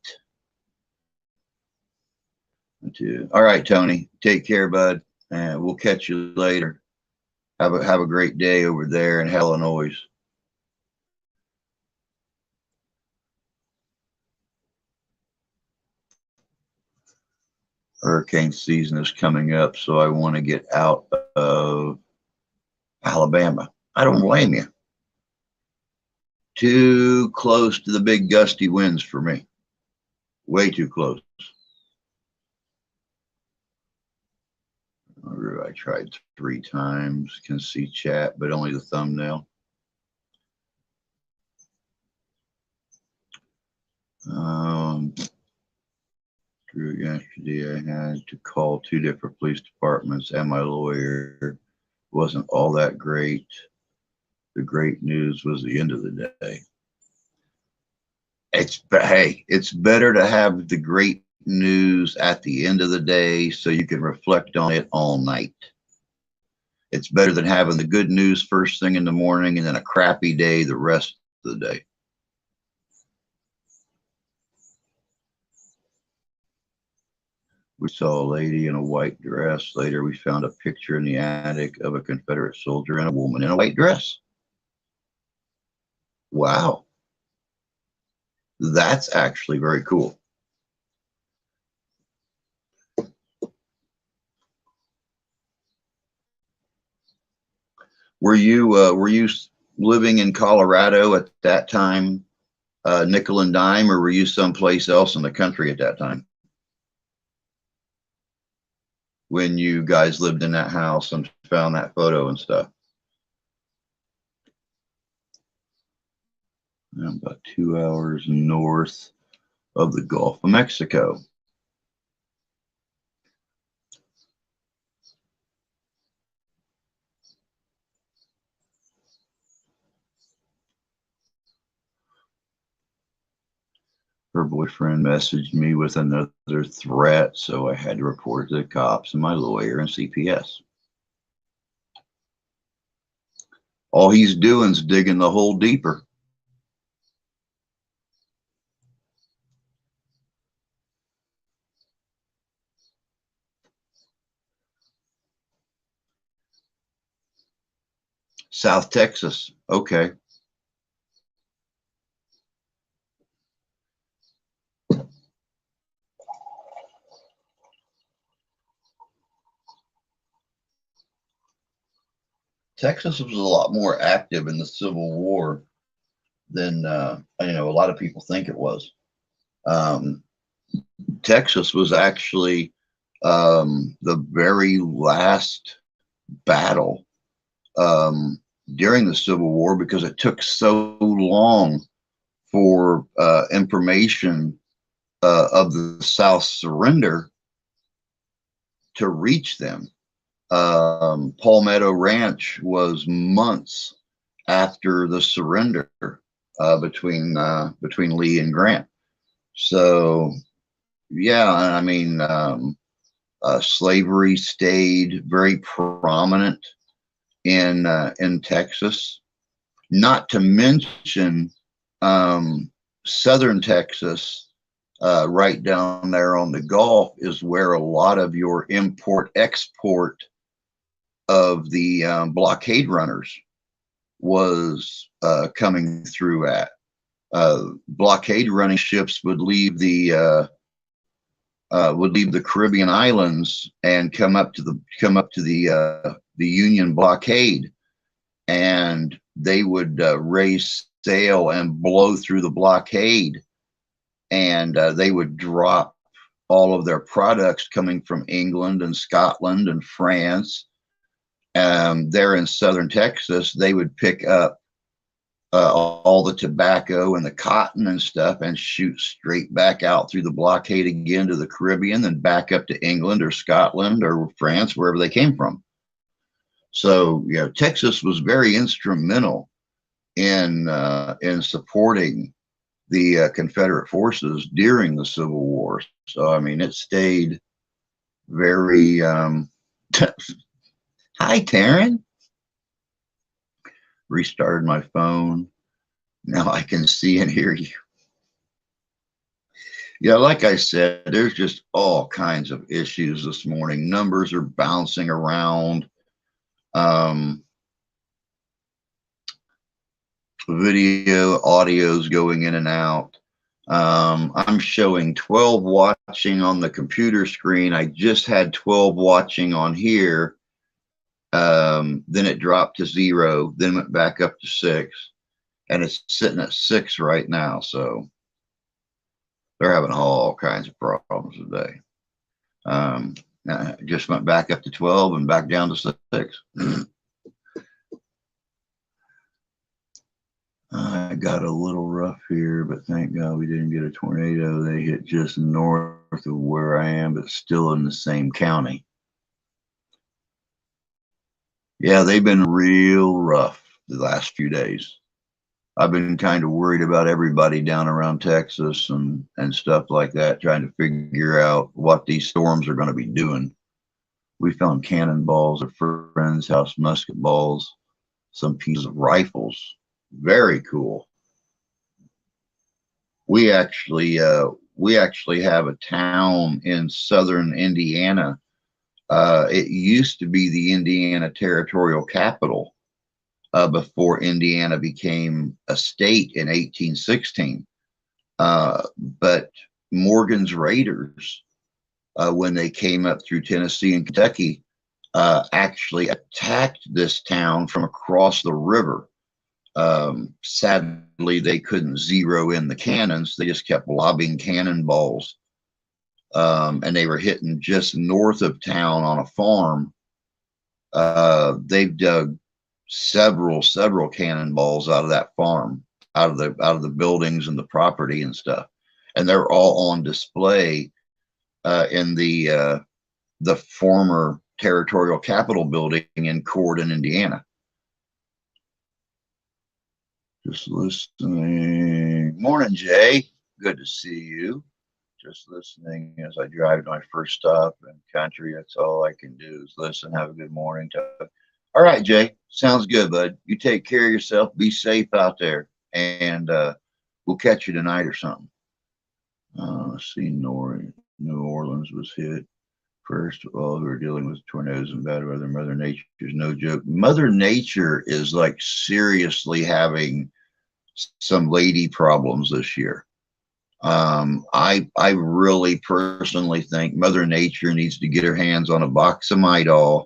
All right, Tony. Take care, bud. And we'll catch you later. Have a great day over there in Illinois. Hurricane season is coming up, so I want to get out of Alabama. I don't blame you. Too close to the big gusty winds for me. Way too close. I tried 3 times. Can see chat, but only the thumbnail. Yesterday I had to call 2 different police departments and my lawyer. Wasn't all that great. The great news was the end of the day. Hey, it's better to have the great news at the end of the day so you can reflect on it all night. It's better than having the good news first thing in the morning and then a crappy day the rest of the day. We saw a lady in a white dress. Later, we found a picture in the attic of a Confederate soldier and a woman in a white dress. Wow. That's actually very cool. Were you living in Colorado at that time, nickel and dime, or were you someplace else in the country at that time when you guys lived in that house and found that photo and stuff? I'm about 2 hours north of the Gulf of Mexico. Her boyfriend messaged me with another threat, so I had to report to the cops and my lawyer and CPS. All he's doing is digging the hole deeper. South Texas. Okay. Texas was a lot more active in the Civil War than a lot of people think it was. Texas was actually The very last battle during the Civil War, because it took so long for information of the South surrender to reach them. Palmetto Ranch was months after the surrender between Lee and Grant. So yeah, I mean, slavery stayed very prominent in Texas. Not to mention southern Texas, right down there on the Gulf, is where a lot of your import-export of the blockade runners was coming through at. Blockade running ships would leave the Caribbean islands and come up to the Union blockade, and they would raise sail and blow through the blockade, and they would drop all of their products coming from England and Scotland and France. There in southern Texas, they would pick up all the tobacco and the cotton and stuff and shoot straight back out through the blockade again to the Caribbean, then back up to England or Scotland or France, wherever they came from. So, you know, Texas was very instrumental in supporting the Confederate forces during the Civil War. So, I mean, it stayed very. Hi, Taryn. Restarted my phone. Now I can see and hear you. Yeah, like I said, there's just all kinds of issues this morning. Numbers are bouncing around. Video, audio's going in and out. I'm showing 12 watching on the computer screen. I just had 12 watching on here. Then it dropped to 0, then went back up to 6, and it's sitting at 6 right now. So they're having all kinds of problems today. I just went back up to 12 and back down to 6. I got a little rough here, but thank God we didn't get a tornado. They hit just north of where I am, but still in the same county. Yeah, they've been real rough the last few days. I've been kind of worried about everybody down around Texas and stuff like that, trying to figure out what these storms are going to be doing. We found cannonballs at friends' house, musket balls, some pieces of rifles. Very cool. We actually have a town in southern Indiana. It used to be the Indiana Territorial Capital before Indiana became a state in 1816. But Morgan's Raiders, when they came up through Tennessee and Kentucky, actually attacked this town from across the river. Sadly, they couldn't zero in the cannons. They just kept lobbing cannonballs. And they were hitting just north of town on a farm. They've dug several cannonballs out of that farm, out of the buildings and the property and stuff. And they're all on display in the former Territorial Capitol building in Corden, Indiana. Just listening. Morning, Jay. Good to see you. Just listening as I drive to my first stop in country. That's all I can do is listen. Have a good morning. All right, Jay. Sounds good, bud. You take care of yourself. Be safe out there. And we'll catch you tonight or something. Let's see. New Orleans was hit. First of all, we were dealing with tornadoes and bad weather. Mother Nature's no joke. Mother Nature is like seriously having some lady problems this year. I really personally think Mother Nature needs to get her hands on a box of Midol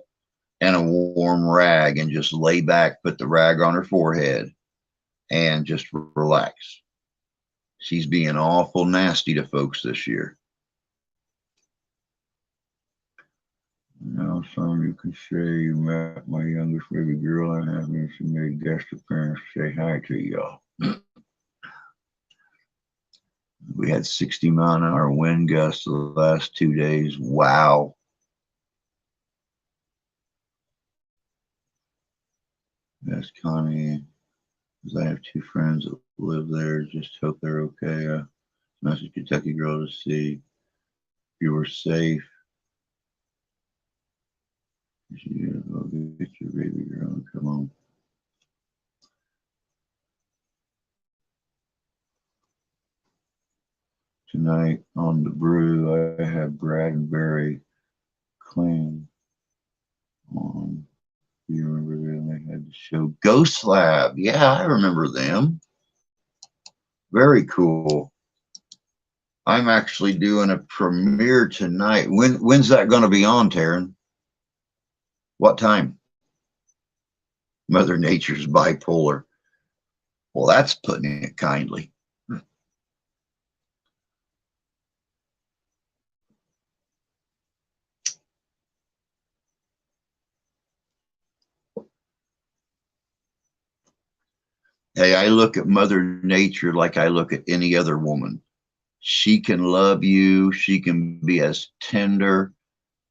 and a warm rag and just lay back, put the rag on her forehead, and just relax. She's being awful nasty to folks this year. Now, son, you can say you met my youngest baby girl and having she made guest appearance to say hi to y'all. We had 60-mile-an-hour wind gusts the last 2 days. Wow. Yes, Connie, because I have 2 friends that live there. Just hope they're okay. Message Kentucky girl to see if you were safe. You go get your baby girl and come on. Tonight on the brew, I have Brad and Barry Clean on. You remember them? They had the show Ghost Lab. Yeah, I remember them. Very cool. I'm actually doing a premiere tonight. When's that going to be on, Taryn? What time? Mother Nature's bipolar. Well, that's putting it kindly. Hey, I look at Mother Nature like I look at any other woman. She can love you. She can be as tender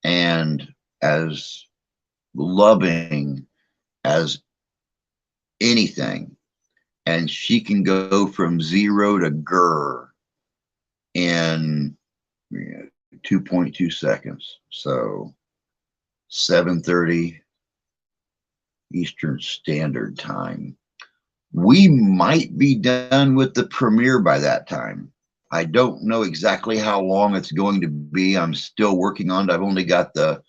and as loving as anything. And she can go from 0 to grr in 2.2 seconds. So 7:30 Eastern Standard Time. We might be done with the premiere by that time. I don't know exactly how long it's going to be. I'm still working on it. I've only got the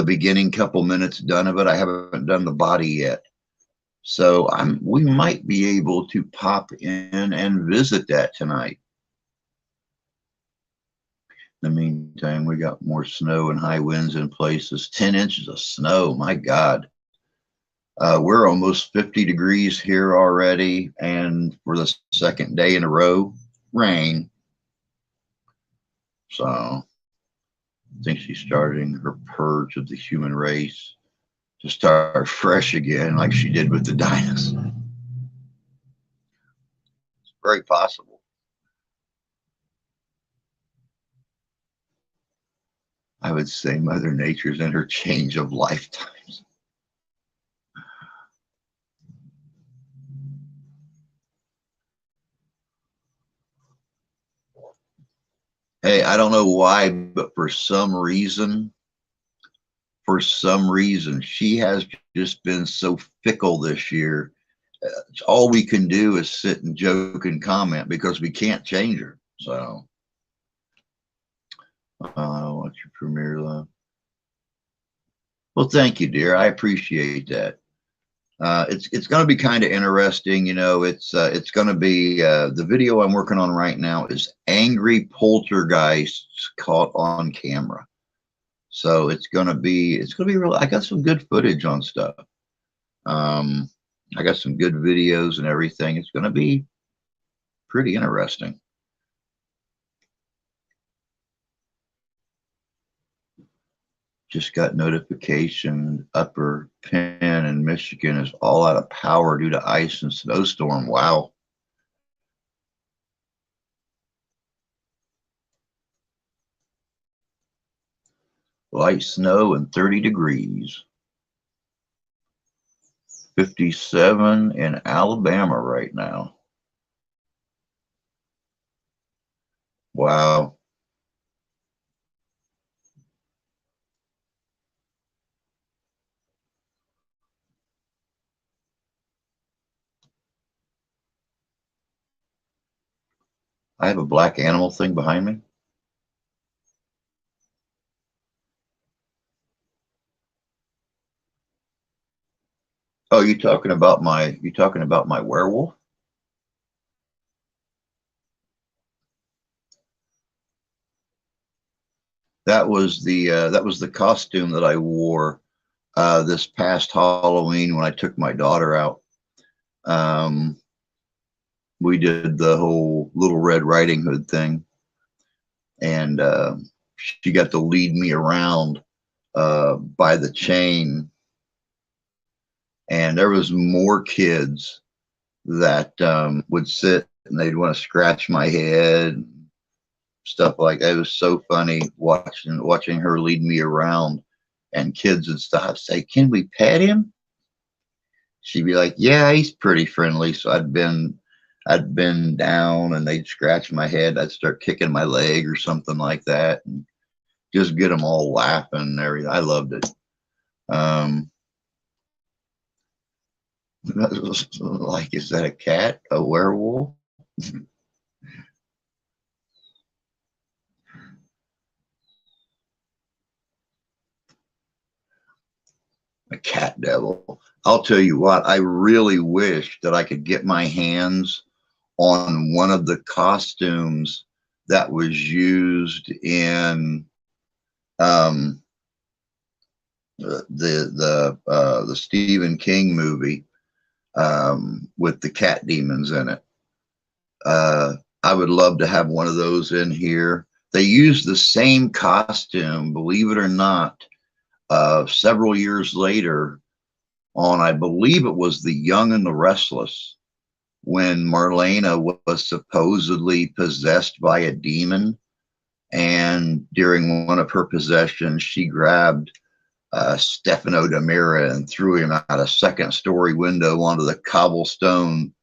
beginning couple minutes done of it. I haven't done the body yet. So we might be able to pop in and visit that tonight. In the meantime, we got more snow and high winds in places. 10 inches of snow, my God. We're almost 50 degrees here already, and for the second day in a row, rain. So I think she's starting her purge of the human race to start fresh again like she did with the dinosaurs. It's very possible. I would say Mother Nature's in her change of lifetimes. Hey, I don't know why, but for some reason, she has just been so fickle this year. All we can do is sit and joke and comment because we can't change her. So, what's your premiere, love? Well, thank you, dear. I appreciate that. It's going to be kind of interesting. You know, it's going to be the video I'm working on right now is angry poltergeists caught on camera. So it's going to be real. I got some good footage on stuff. I got some good videos and everything. It's going to be pretty interesting. Just got notification Upper Penn in Michigan is all out of power due to ice and snowstorm. Wow. Light snow and 30 degrees. 57 in Alabama right now. Wow. I have a black animal thing behind me. Oh, you talking about my werewolf? That was the costume that I wore this past Halloween when I took my daughter out. We did the whole Little Red Riding Hood thing, and she got to lead me around by the chain, and there was more kids that would sit and they'd want to scratch my head, stuff like that. It was so funny watching her lead me around, and kids would stop, say, "Can we pet him?" She'd be like, "Yeah, he's pretty friendly." So I'd bend down and they'd scratch my head. I'd start kicking my leg or something like that, and just get them all laughing and everything. I loved it. Like, is that a cat? A werewolf? A cat devil. I'll tell you what, I really wish that I could get my hands on one of the costumes that was used in the Stephen King movie with the cat demons in it. I would love to have one of those in here. They used the same costume, believe it or not, several years later on, I believe it was The Young and the Restless, when Marlena was supposedly possessed by a demon. And during one of her possessions, she grabbed Stefano D'Amira and threw him out a second-story window onto the cobblestone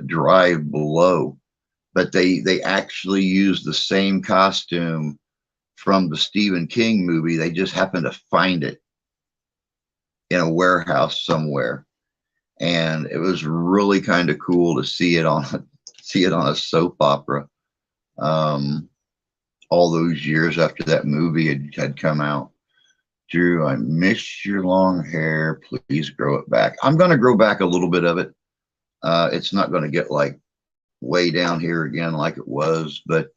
drive below. But they actually used the same costume from the Stephen King movie. They just happened to find it in a warehouse somewhere, and it was really kind of cool to see it on a soap opera. All those years after that movie had come out. Drew, I miss your long hair. Please grow it back. I'm going to grow back a little bit of it. It's not going to get like way down here again like it was, but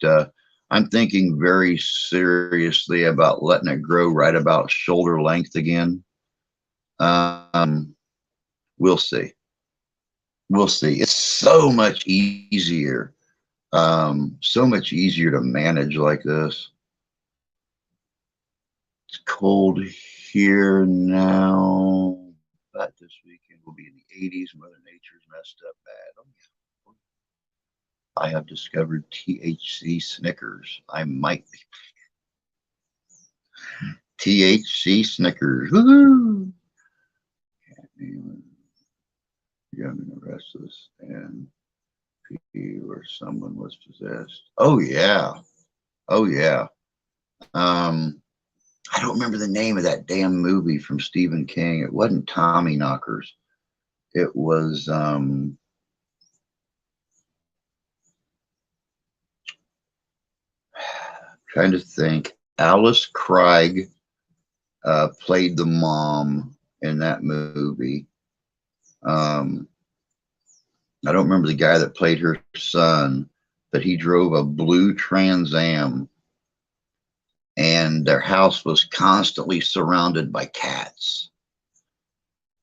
I'm thinking very seriously about letting it grow right about shoulder length again. We'll see. We'll see. It's so much easier. So much easier to manage like this. It's cold here now, but this weekend will be in the 80s. Mother Nature's messed up bad. Oh, yeah. I have discovered THC Snickers. I might be. THC Snickers. Woohoo! Young and the Restless, and where someone was possessed. Oh yeah. Oh yeah. I don't remember the name of that damn movie from Stephen King. It wasn't Tommy Knockers. It was trying to think. Alice Craig played the mom in that movie. I don't remember the guy that played her son, but he drove a blue Trans Am, and their house was constantly surrounded by cats.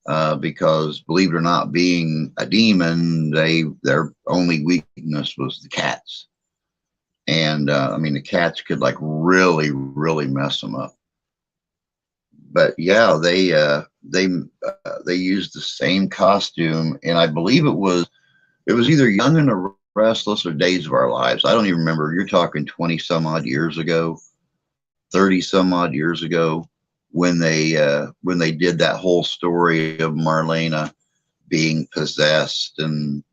Because, believe it or not, being a demon, their only weakness was the cats. And I mean, the cats could like really, really mess them up. But yeah, they used the same costume, and I believe it was either Young and the Restless or Days of Our Lives. I don't even remember. You're talking 20 some odd years ago, 30 some odd years ago, when they did that whole story of Marlena being possessed and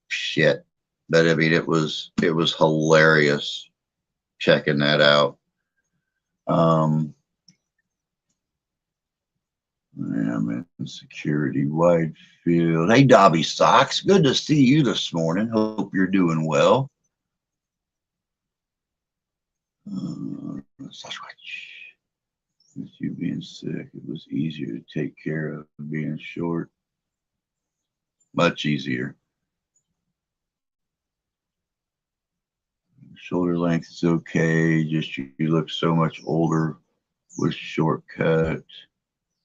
shit. But I mean, it was hilarious checking that out. I'm in security wide field. Hey, Dobby Socks, good to see you this morning. Hope you're doing well. Sasquatch. With you being sick, it was easier to take care of being short. Much easier. Shoulder length is okay. Just you look so much older with shortcut.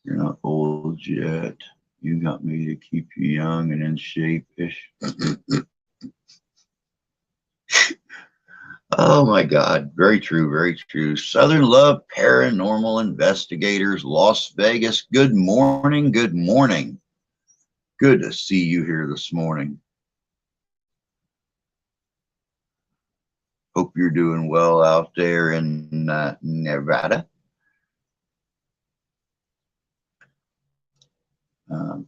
You're not old yet. You got me to keep you young and in shape-ish. Oh my God. Very true. Very true. Southern Love Paranormal Investigators, Las Vegas. Good morning. Good morning. Good to see you here this morning. Hope you're doing well out there in Nevada.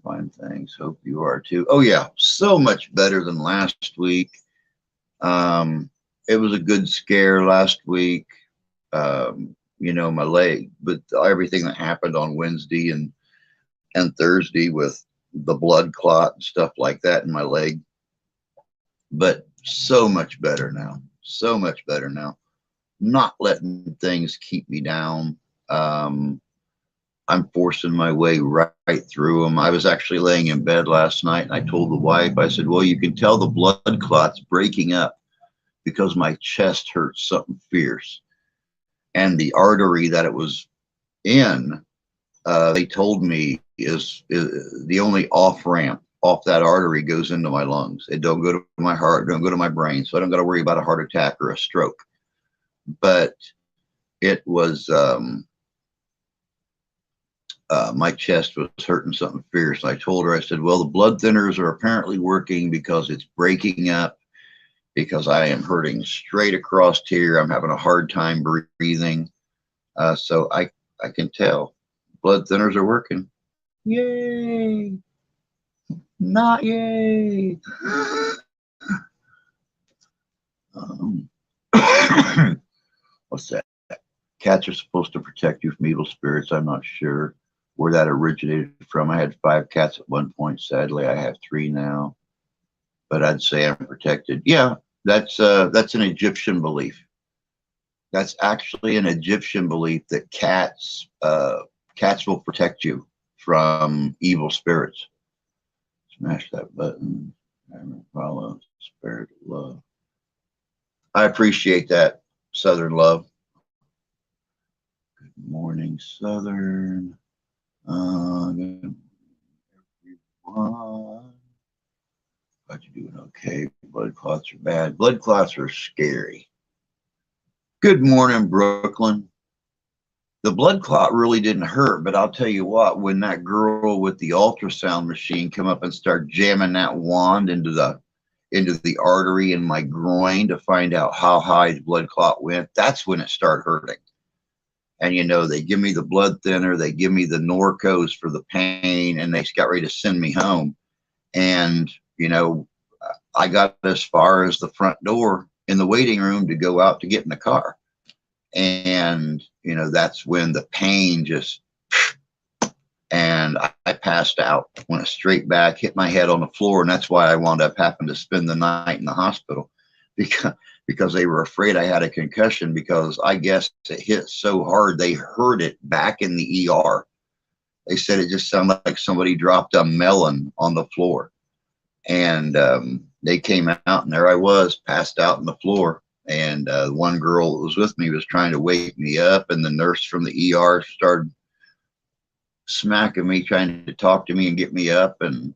Fine, thanks. Hope you are too. Oh yeah, so much better than last week. It was a good scare last week. My leg, but everything that happened on Wednesday and Thursday with the blood clot and stuff like that in my leg. But so much better now. So much better now. Not letting things keep me down. I'm forcing my way right through them. I was actually laying in bed last night and I told the wife, I said, well, you can tell the blood clot's breaking up because my chest hurts something fierce. And the artery that it was in, they told me is the only off ramp off that artery goes into my lungs. It don't go to my heart, don't go to my brain. So I don't got to worry about a heart attack or a stroke. But it was, my chest was hurting something fierce. I told her, I said, well, the blood thinners are apparently working because it's breaking up, because I am hurting straight across here. I'm having a hard time breathing. So I can tell blood thinners are working. Yay. Not yay. What's that? Cats are supposed to protect you from evil spirits. I'm not sure where that originated from. I had 5 cats at one point. Sadly, I have 3 now, but I'd say I'm protected. Yeah, that's an Egyptian belief. That's actually an Egyptian belief that cats will protect you from evil spirits. Smash that button. Follow spirit of love. I appreciate that, Southern Love. Good morning, Southern. Good everyone. Glad you're doing okay. Blood clots are bad. Blood clots are scary. Good morning, Brooklyn. The blood clot really didn't hurt, but I'll tell you what, when that girl with the ultrasound machine come up and start jamming that wand into the artery in my groin to find out how high the blood clot went, that's when it started hurting. And they give me the blood thinner, they give me the Norcos for the pain, and they got ready to send me home. And I got as far as the front door in the waiting room to go out to get in the car. And that's when the pain just, and I passed out, went straight back, hit my head on the floor. And that's why I wound up having to spend the night in the hospital, because they were afraid I had a concussion, because I guess it hit so hard they heard it back in the ER. They said it just sounded like somebody dropped a melon on the floor. And they came out, and there I was, passed out on the floor. And one girl that was with me was trying to wake me up, and the nurse from the ER started smacking me, trying to talk to me and get me up. And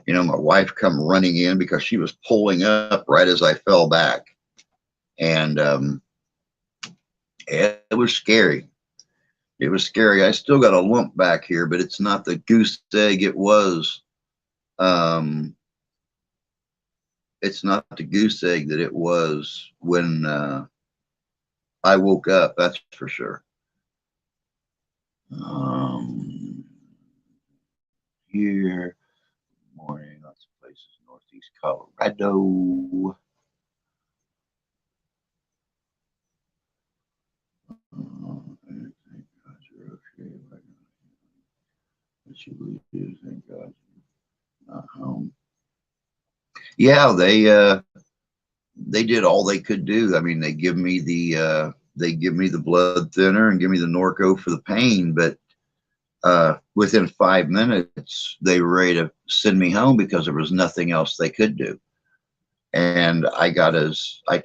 my wife come running in because she was pulling up right as I fell back. And it was scary. It was scary. I still got a lump back here, but it's not the goose egg it was. It's not the goose egg that it was when I woke up, that's for sure. Here, morning, lots of places, Northeast Colorado. Thank God you're not home. Yeah, they did all they could do. I mean, they give me the blood thinner and give me the Norco for the pain, but within 5 minutes they were ready to send me home because there was nothing else they could do. And I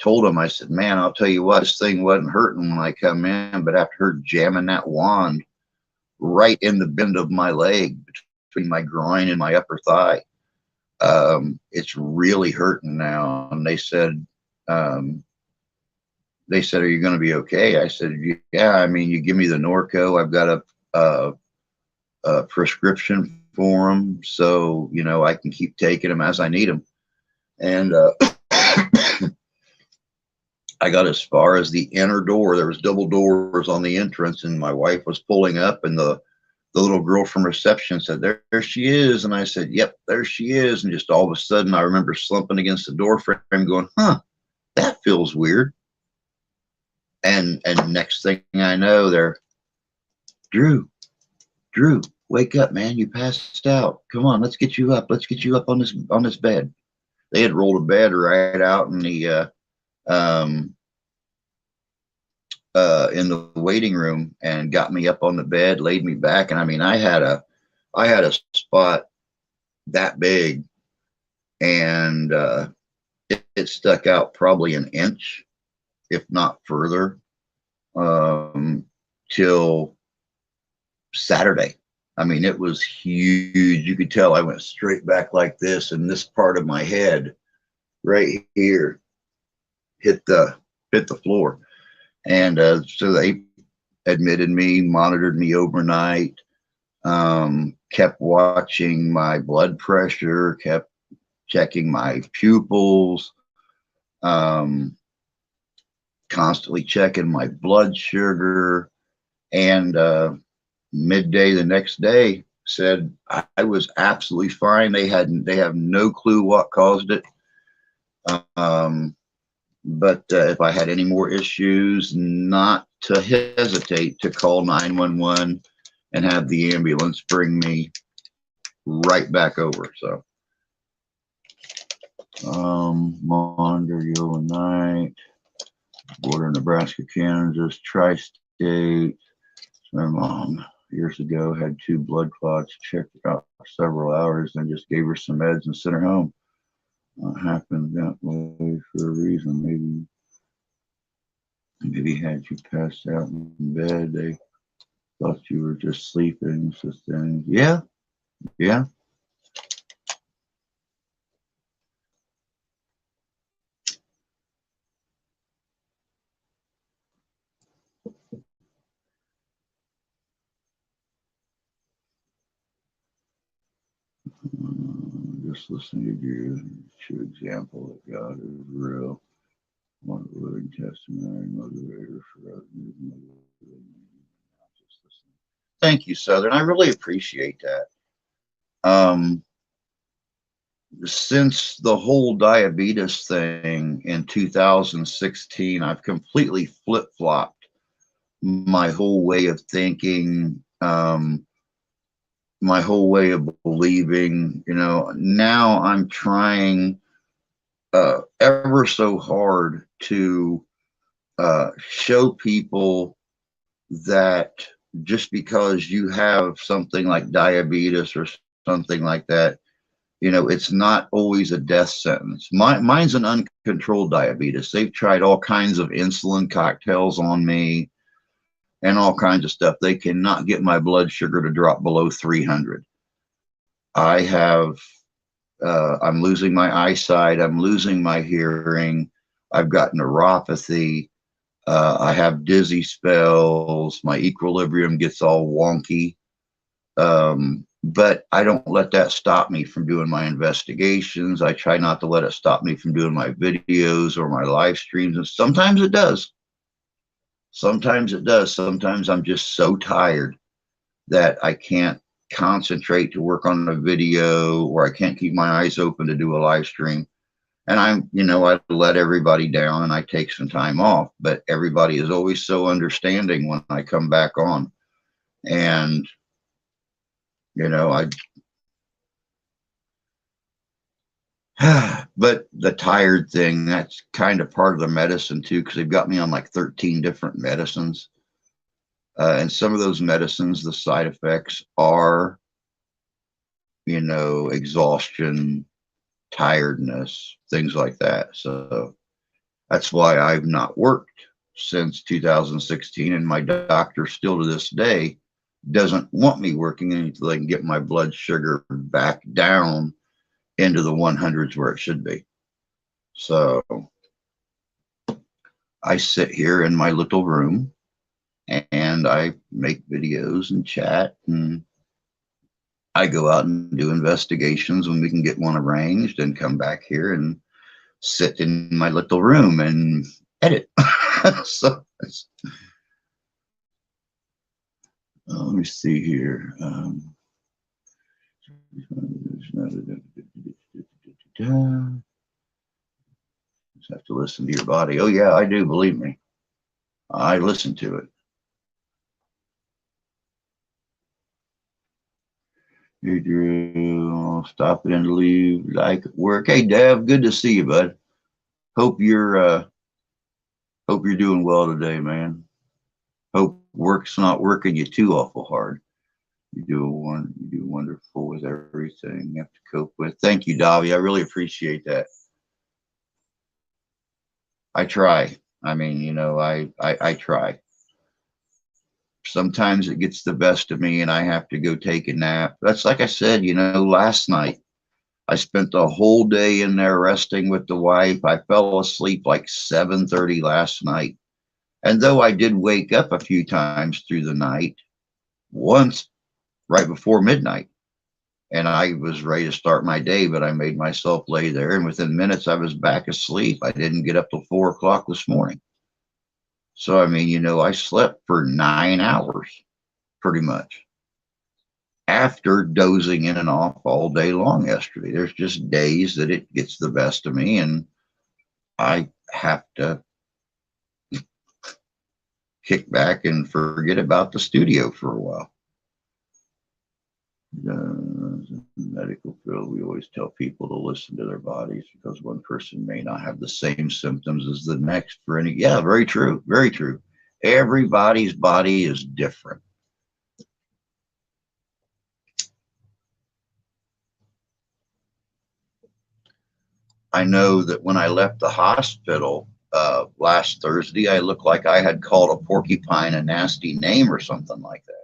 told them, I said, man, I'll tell you what, this thing wasn't hurting when I come in, but after her jamming that wand right in the bend of my leg between my groin and my upper thigh, it's really hurting now. And they said, they said, "Are you going to be okay?" I said, "Yeah. I mean, you give me the Norco. I've got a prescription for them, so you know I can keep taking them as I need them." And I got as far as the inner door. There was double doors on the entrance, and my wife was pulling up, and the little girl from reception said, there she is. And I said, "Yep, there she is." And just all of a sudden, I remember slumping against the door frame going, "Huh, that feels weird." And next thing I know, they're, Drew, wake up, man. You passed out. Come on, let's get you up. Let's get you up on this bed. They had rolled a bed right out in the waiting room and got me up on the bed, laid me back. And I mean, I had a spot that big, and it stuck out probably an inch, if not further, till Saturday. I mean, it was huge. You could tell I went straight back like this, and this part of my head right here hit the floor. And so they admitted me, monitored me overnight, kept watching my blood pressure, kept checking my pupils, constantly checking my blood sugar, and midday the next day said I was absolutely fine. They have no clue what caused it. But if I had any more issues, not to hesitate to call 911 and have the ambulance bring me right back over. So, monitor you overnight, border Nebraska, Kansas, tri-state. My mom years ago had 2 blood clots, checked her out for several hours, then just gave her some meds and sent her home. Happened that way for a reason. Maybe had you passed out in bed, they thought you were just sleeping. So things. Yeah. Just listening to you, true example that God is real. One living testimony, motivator for others. Thank you, Southern. I really appreciate that. Since the whole diabetes thing in 2016, I've completely flip-flopped my whole way of thinking, my whole way of believing. You know, now I'm trying ever so hard to show people that just because you have something like diabetes or something like that, you know, it's not always a death sentence. Mine's an uncontrolled diabetes. They've tried all kinds of insulin cocktails on me and all kinds of stuff. They cannot get my blood sugar to drop below 300. I have, I'm losing my eyesight. I'm losing my hearing. I've got neuropathy. I have dizzy spells. My equilibrium gets all wonky. But I don't let that stop me from doing my investigations. I try not to let it stop me from doing my videos or my live streams. And sometimes it does. Sometimes it does. Sometimes I'm just so tired that I can't concentrate to work on a video, or I can't keep my eyes open to do a live stream. And I let everybody down and I take some time off, but everybody is always so understanding when I come back on. And, but the tired thing, that's kind of part of the medicine too, because they've got me on like 13 different medicines. And some of those medicines, the side effects are, exhaustion, tiredness, things like that. So that's why I've not worked since 2016. And my doctor still to this day doesn't want me working until they can get my blood sugar back down into the 100s where it should be. So I sit here in my little room and I make videos and chat, and I go out and do investigations when we can get one arranged, and come back here and sit in my little room and edit. So let me see here. Just have to listen to your body. Oh yeah, I do. Believe me, I listen to it. Hey Drew, stop it and leave like work. Hey Dev, good to see you, bud. Hope you're doing well today, man. Hope work's not working you too awful hard. You do wonderful with everything you have to cope with. Thank you, Davi. I really appreciate that. I try. I mean, you know, I try. Sometimes it gets the best of me and I have to go take a nap. That's like I said, you know, last night I spent the whole day in there resting with the wife. I fell asleep like 7:30 last night. And though I did wake up a few times through the night, once right before midnight, and I was ready to start my day, but I made myself lay there, and within minutes I was back asleep. I didn't get up till 4 o'clock this morning. So, I mean, you know, I slept for 9 hours pretty much after dozing in and off all day long yesterday. There's just days that it gets the best of me, and I have to kick back and forget about the studio for a while. Medical field, we always tell people to listen to their bodies, because one person may not have the same symptoms as the next for any. Yeah, very true. Very true. Everybody's body is different. I know that when I left the hospital last Thursday, I looked like I had called a porcupine a nasty name or something like that.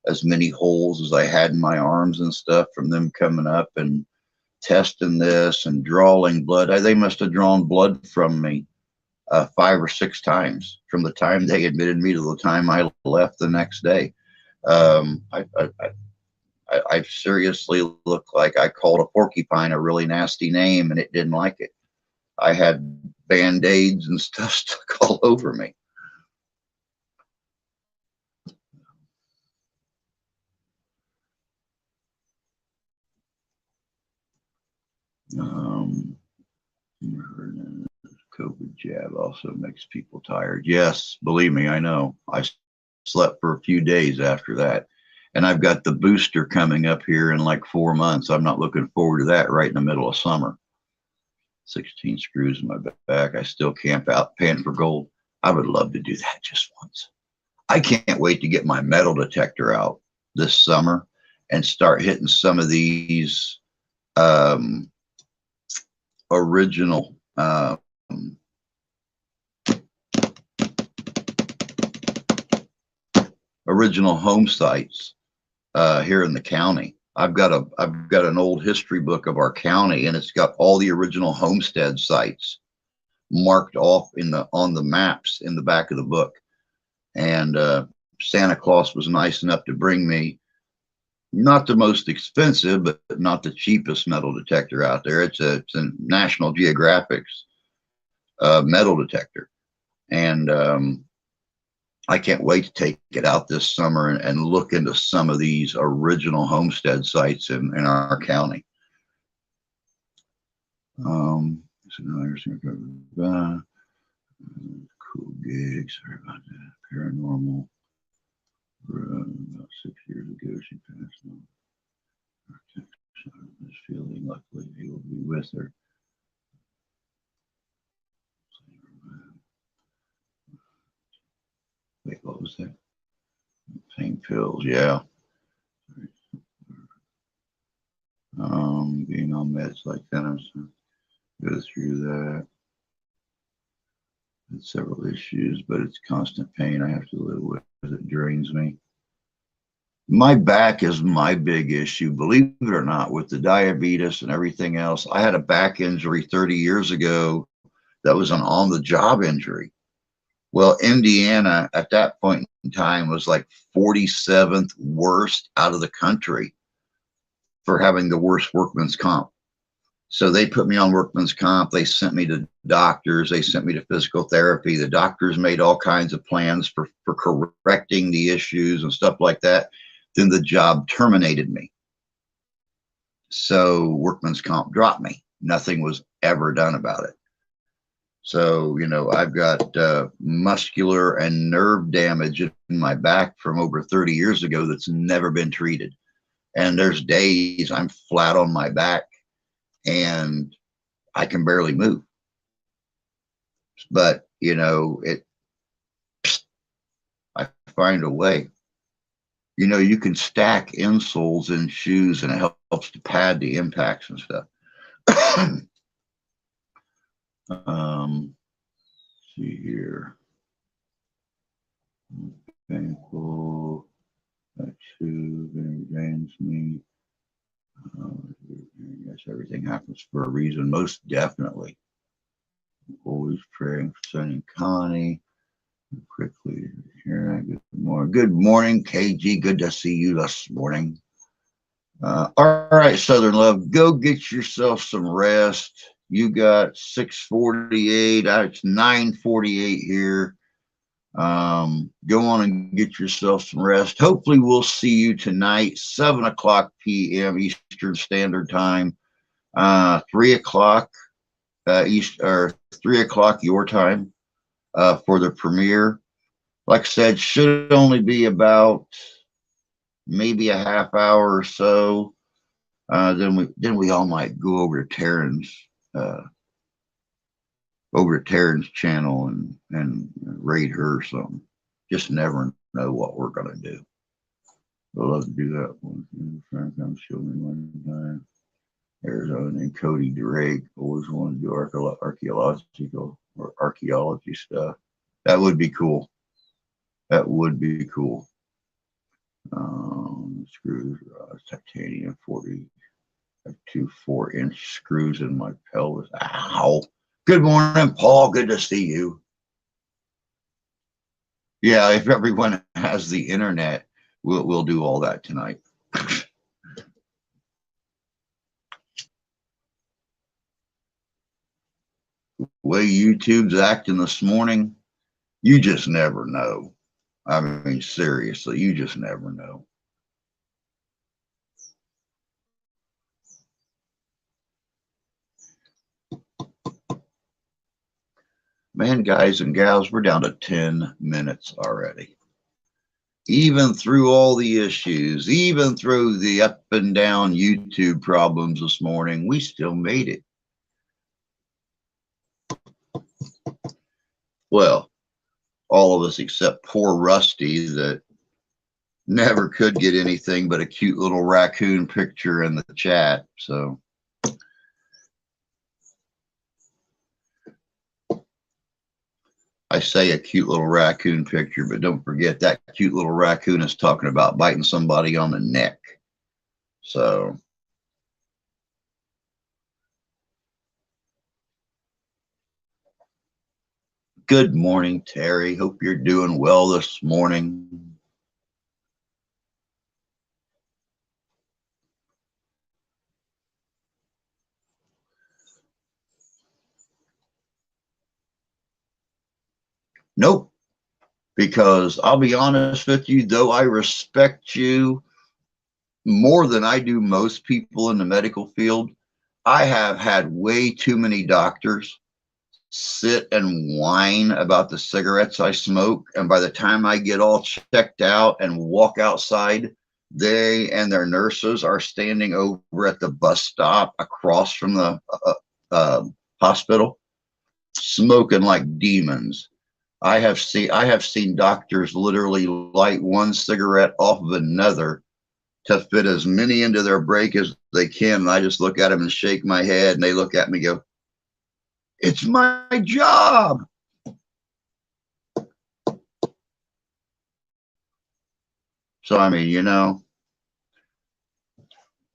As many holes as I had in my arms and stuff from them coming up and testing this and drawing blood. They must have drawn blood from me 5 or 6 times from the time they admitted me to the time I left the next day. I seriously looked like I called a porcupine a really nasty name, and it didn't like it. I had Band-Aids and stuff stuck all over me. COVID jab also makes people tired. Yes, believe me, I know. I slept for a few days after that. And I've got the booster coming up here in like 4 months. I'm not looking forward to that right in the middle of summer. 16 screws in my back. I still camp out pan for gold. I would love to do that just once. I can't wait to get my metal detector out this summer and start hitting some of these original home sites here in the county. I've got an old history book of our county, and it's got all the original homestead sites marked off on the maps in the back of the book. And Santa Claus was nice enough to bring me not the most expensive, but not the cheapest metal detector out there. It's a National Geographic's metal detector, and I can't wait to take it out this summer and look into some of these original homestead sites in our county. Cool gig. Sorry about that. Paranormal. About 6 years ago, she passed on. This feeling, luckily, he will be with her. Wait, what was that? Pain pills, yeah. Being on meds like that, I'm go through that. It's several issues, but it's constant pain I have to live with. It drains me. My back is my big issue, believe it or not, with the diabetes and everything else. I had a back injury 30 years ago that was an on-the-job injury. Well, Indiana at that point in time was like 47th worst out of the country for having the worst workman's comp. So they put me on workman's comp. They sent me to doctors. They sent me to physical therapy. The doctors made all kinds of plans for correcting the issues and stuff like that. Then the job terminated me. So workman's comp dropped me. Nothing was ever done about it. So, you know, I've got muscular and nerve damage in my back from over 30 years ago that's never been treated. And there's days I'm flat on my back and I can barely move. But, you know, I find a way. You know, you can stack insoles in shoes and it helps to pad the impacts and stuff. See here. Painful. That too, drains me. Yes, everything happens for a reason, most definitely. Always praying for Sonny and Connie. Quickly here. Good morning, KG. Good to see you this morning. All right, Southern Love, go get yourself some rest. You got 6:48. It's 9:48 here. Go on and get yourself some rest. Hopefully we'll see you tonight, 7:00 p.m. Eastern Standard Time, 3:00 East or 3:00 your time for the premiere. Like I said, should only be about maybe a half hour or so. Then we all might go over to Taryn's channel and raid her or something. Just never know what we're gonna do. I'd love to do that. Frank, I'm showing one time. Arizona named Cody Drake always wanted to do archaeological or archaeology stuff. That would be cool. That would be cool. Screws, titanium 40. I have 2 4-inch screws in my pelvis. Ow. Good morning, Paul. Good to see you. Yeah, if everyone has the internet, we'll do all that tonight. The way YouTube's acting this morning, you just never know. I mean, seriously, you just never know. Man, guys and gals, we're down to 10 minutes already. Even through all the issues, even through the up and down YouTube problems this morning, we still made it. Well, all of us except poor Rusty that never could get anything but a cute little raccoon picture in the chat. So I say a cute little raccoon picture, but don't forget that cute little raccoon is talking about biting somebody on the neck. So good morning, Terry. Hope you're doing well this morning. Nope. Because I'll be honest with you, though I respect you more than I do most people in the medical field, I have had way too many doctors sit and whine about the cigarettes I smoke. And by the time I get all checked out and walk outside, they and their nurses are standing over at the bus stop across from the hospital, smoking like demons. I have seen doctors literally light one cigarette off of another to fit as many into their break as they can. And I just look at them and shake my head, and they look at me and go, "It's my job." So, I mean, you know,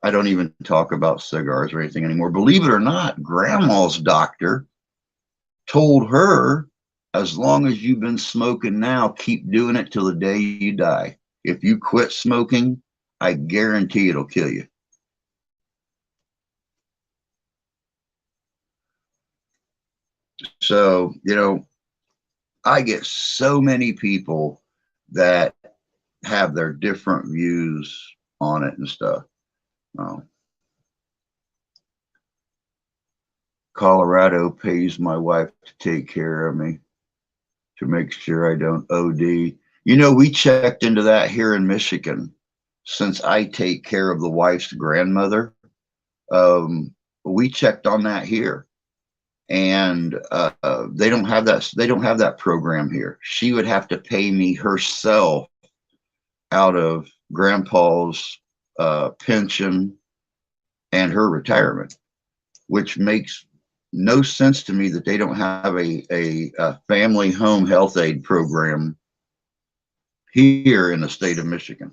I don't even talk about cigars or anything anymore. Believe it or not, Grandma's doctor told her As long as you've been smoking now, keep doing it till the day you die. If you quit smoking, I guarantee it'll kill you. So, you know, I get so many people that have their different views on it and stuff. Colorado pays my wife to take care of me, to make sure I don't OD. You know, we checked into that here in Michigan. Since I take care of the wife's grandmother, we checked on that here, and they don't have that. They don't have that program here. She would have to pay me herself out of Grandpa's pension and her retirement, which makes no sense to me that they don't have a family home health aid program here in the state of Michigan.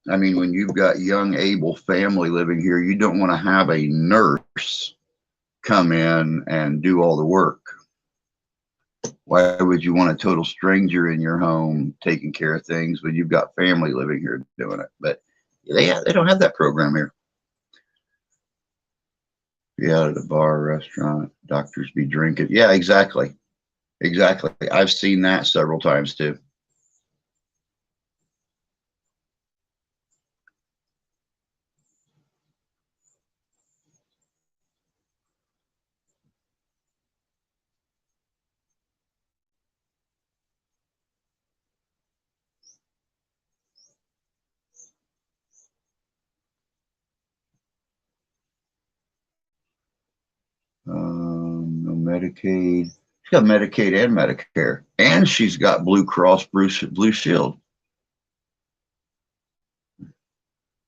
I mean, when you've got young, able family living here, you don't want to have a nurse come in and do all the work. Why would you want a total stranger in your home taking care of things when you've got family living here doing it? But they don't have that program here. Be out at a bar, restaurant, doctors be drinking. Yeah, exactly. Exactly. I've seen that several times too. No Medicaid. She's got Medicaid and Medicare, and she's got Blue Cross Blue Shield.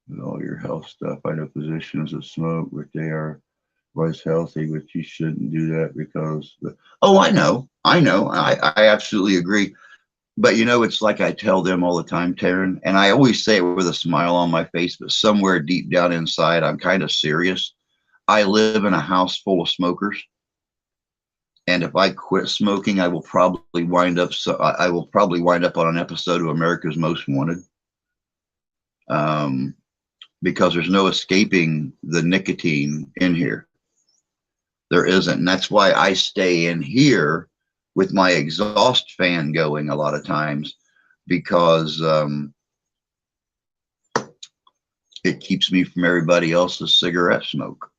With all your health stuff, I know physicians that smoke, but they are was healthy, but you shouldn't do that because. Oh, I know. I absolutely agree. But you know, it's like I tell them all the time, Taryn, and I always say it with a smile on my face, but somewhere deep down inside, I'm kind of serious. I live in a house full of smokers. And if I quit smoking, I will probably wind up. So I will probably wind up on an episode of America's Most Wanted, because there's no escaping the nicotine in here. There isn't, and that's why I stay in here with my exhaust fan going a lot of times, because it keeps me from everybody else's cigarette smoke.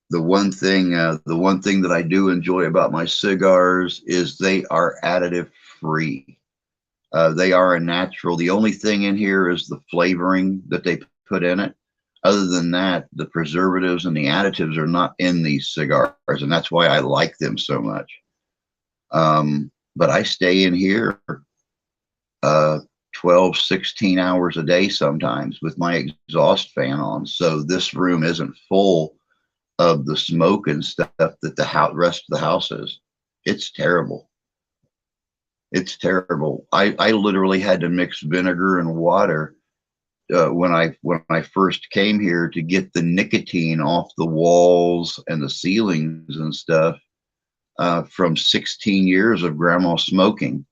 The one thing that I do enjoy about my cigars is they are additive free. They are a natural. The only thing in here is the flavoring that they put in it. Other than that, the preservatives and the additives are not in these cigars, and that's why I like them so much. But I stay in here 12, 16 hours a day sometimes with my exhaust fan on. So this room isn't full of the smoke and stuff that the rest of the house is. It's terrible. It's terrible. I literally had to mix vinegar and water when I first came here to get the nicotine off the walls and the ceilings and stuff from 16 years of grandma smoking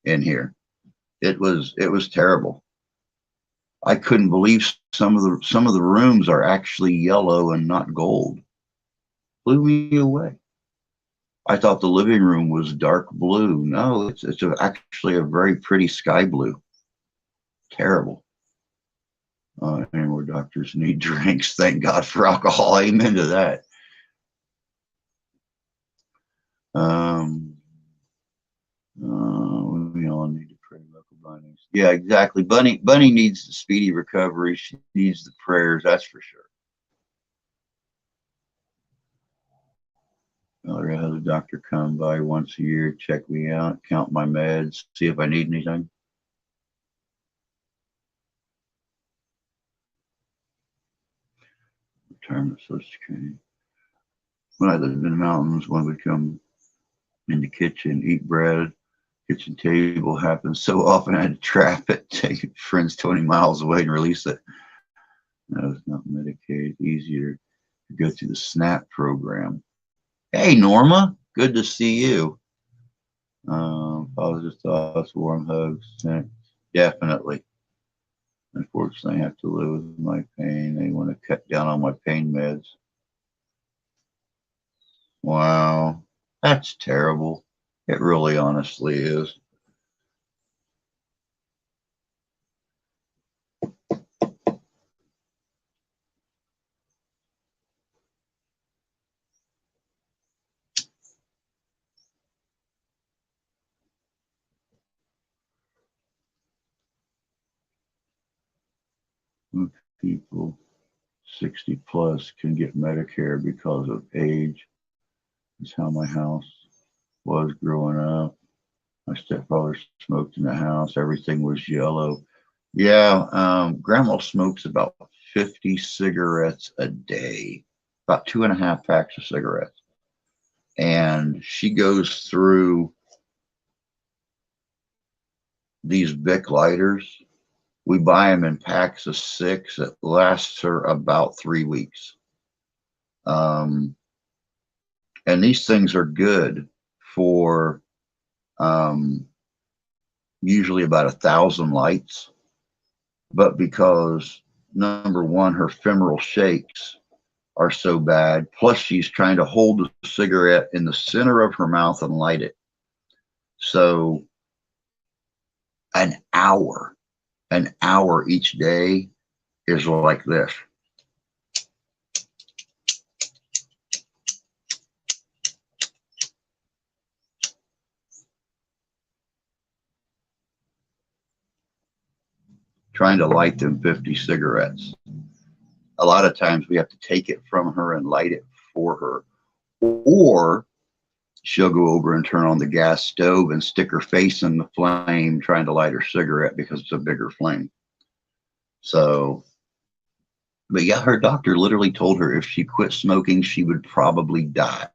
in here. It was terrible. I couldn't believe some of the rooms are actually yellow and not gold. Blew me away. I thought the living room was dark blue. No, it's actually a very pretty sky blue. Terrible. Any more doctors need drinks. Thank God for alcohol. Amen to that. We all need to pray local bunnies. Yeah, exactly. Bunny needs the speedy recovery. She needs the prayers. That's for sure. I'd have the doctor come by once a year, check me out, count my meds, see if I need anything. Retirement Social Security. When I lived in the mountains, one would come in the kitchen, eat bread. Kitchen table happens so often I had to trap it, take friends 20 miles away and release it. No, it's not Medicaid. It's easier to go through the SNAP program. Hey, Norma, good to see you. Positive thoughts, warm hugs. Definitely. Unfortunately, I have to live with my pain. They want to cut down on my pain meds. Wow, that's terrible. It really honestly is. People 60 plus can get Medicare because of age. Is how my house was growing up. My stepfather smoked in the house. Everything was yellow. Yeah, Grandma smokes about 50 cigarettes a day, about 2.5 packs of cigarettes. And she goes through these Bic lighters. We buy them in packs of 6. It lasts her about 3 weeks. And these things are good for usually about 1,000 lights. But because number one, her femoral shakes are so bad, plus she's trying to hold the cigarette in the center of her mouth and light it. So an hour each day is like this. Trying to light them 50 cigarettes. A lot of times we have to take it from her and light it for her. Or she'll go over and turn on the gas stove and stick her face in the flame trying to light her cigarette because it's a bigger flame. So, but yeah, her doctor literally told her if she quit smoking, she would probably die.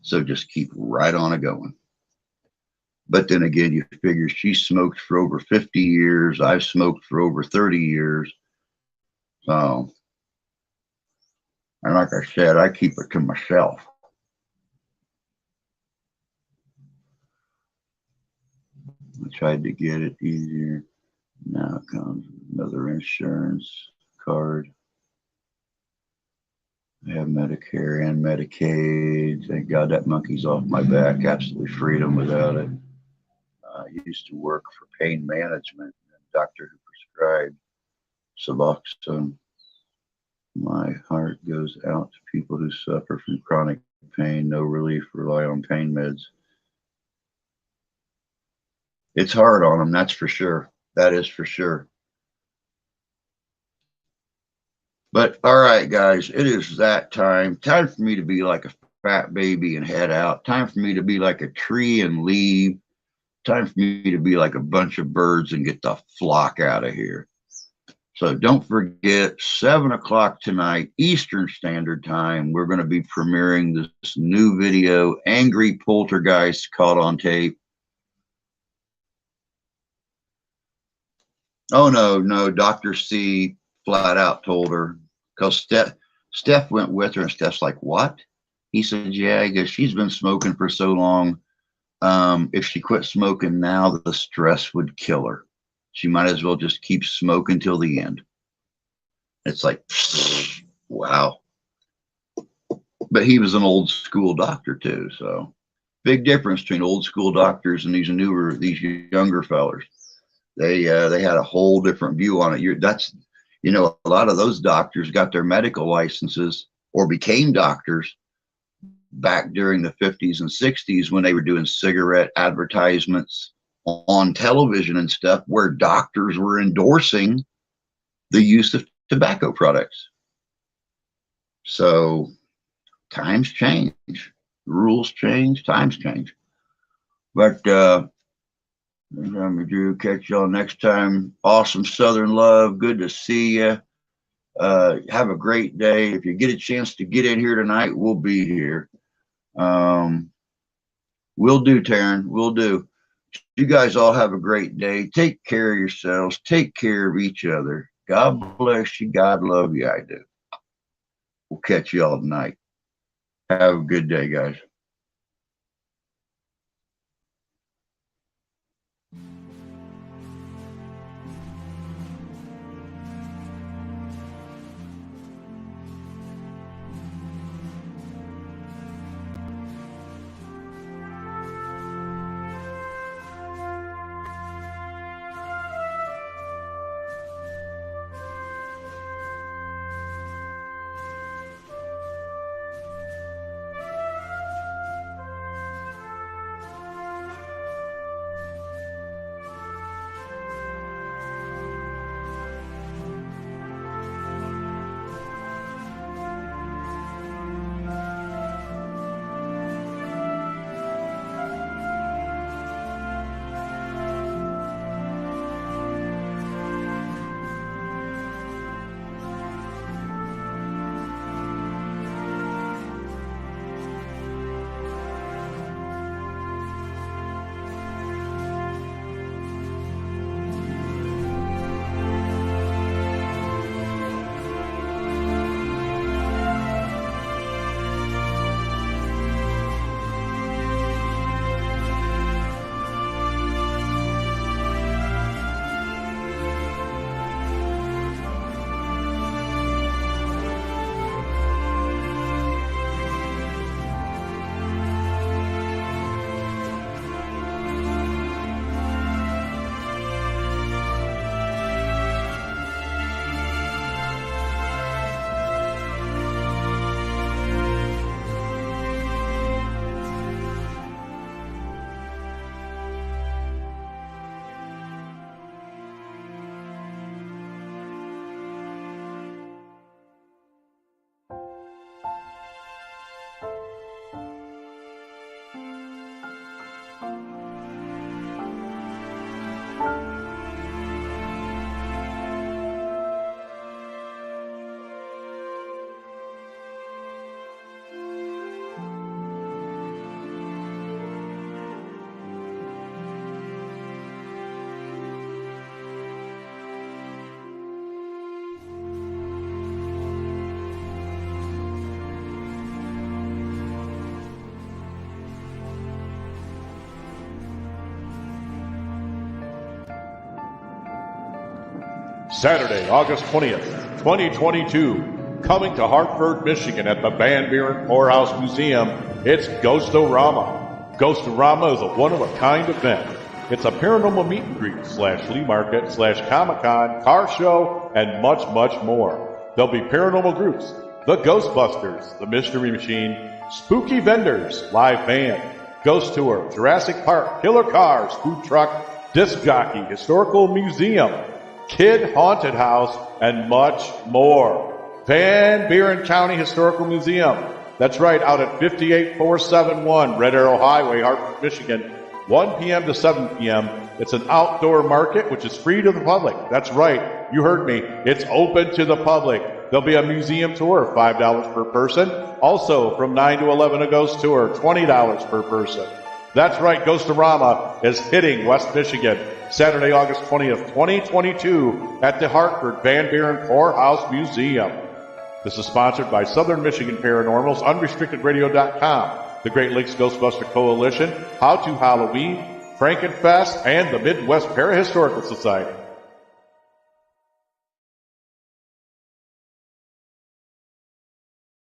So just keep right on it going. But then again, you figure she smoked for over 50 years. I've smoked for over 30 years. So, and like I said, I keep it to myself. I tried to get it easier. Now comes another insurance card. I have Medicare and Medicaid. Thank God that monkey's off my back. Absolutely freedom without it. I used to work for pain management. A doctor who prescribed Suboxone. My heart goes out to people who suffer from chronic pain, no relief, rely on pain meds. It's hard on them, that's for sure. That is for sure. But all right, guys, it is that time. Time for me to be like a fat baby and head out. Time for me to be like a tree and leave. Time for me to be like a bunch of birds and get the flock out of here. So don't forget, 7 o'clock tonight, Eastern Standard Time, we're going to be premiering this new video, Angry Poltergeist Caught on Tape. Oh, no, Dr. C flat out told her, because Steph went with her, and Steph's like, what? He said, yeah, I guess she's been smoking for so long. If she quit smoking now, the stress would kill her. She might as well just keep smoking till the end. It's like, wow. But he was an old school doctor too, so big difference between old school doctors and these younger fellers. They had a whole different view on it. A lot of those doctors got their medical licenses or became doctors back during the 50s and 60s when they were doing cigarette advertisements on television and stuff, where doctors were endorsing the use of tobacco products. So times change, rules change, times change. But catch y'all next time. Awesome Southern love. Good to see you. Have a great day. If you get a chance to get in here tonight, we'll be here. We'll do, Taryn. We'll do. You guys all have a great day. Take care of yourselves. Take care of each other. God bless you. God love you. I do. We'll catch you all tonight. Have a good day, guys. Saturday, August 20th, 2022, coming to Hartford, Michigan at the Van Buren Poorhouse Museum, it's Ghost-O-Rama. Ghost-O-Rama is a one-of-a-kind event. It's a paranormal meet and greet / flea market / Comic-Con, car show, and much, much more. There'll be paranormal groups, the Ghostbusters, the Mystery Machine, spooky vendors, live band, ghost tour, Jurassic Park, killer cars, food truck, disc jockey, historical museum, kid haunted house, and much more. Van Buren County Historical Museum. That's right, out at 58471 Red Arrow Highway, Hartford, Michigan, 1 p.m. to 7 p.m. It's an outdoor market, which is free to the public. That's right, you heard me. It's open to the public. There'll be a museum tour, $5 per person. Also, from 9 to 11, a ghost tour, $20 per person. That's right, Ghost-O-Rama is hitting West Michigan, Saturday, August 20th, 2022, at the Hartford Van Buren Poorhouse Museum. This is sponsored by Southern Michigan Paranormals, UnrestrictedRadio.com, the Great Lakes Ghostbuster Coalition, How to Halloween, Frankenfest, and the Midwest Parahistorical Society.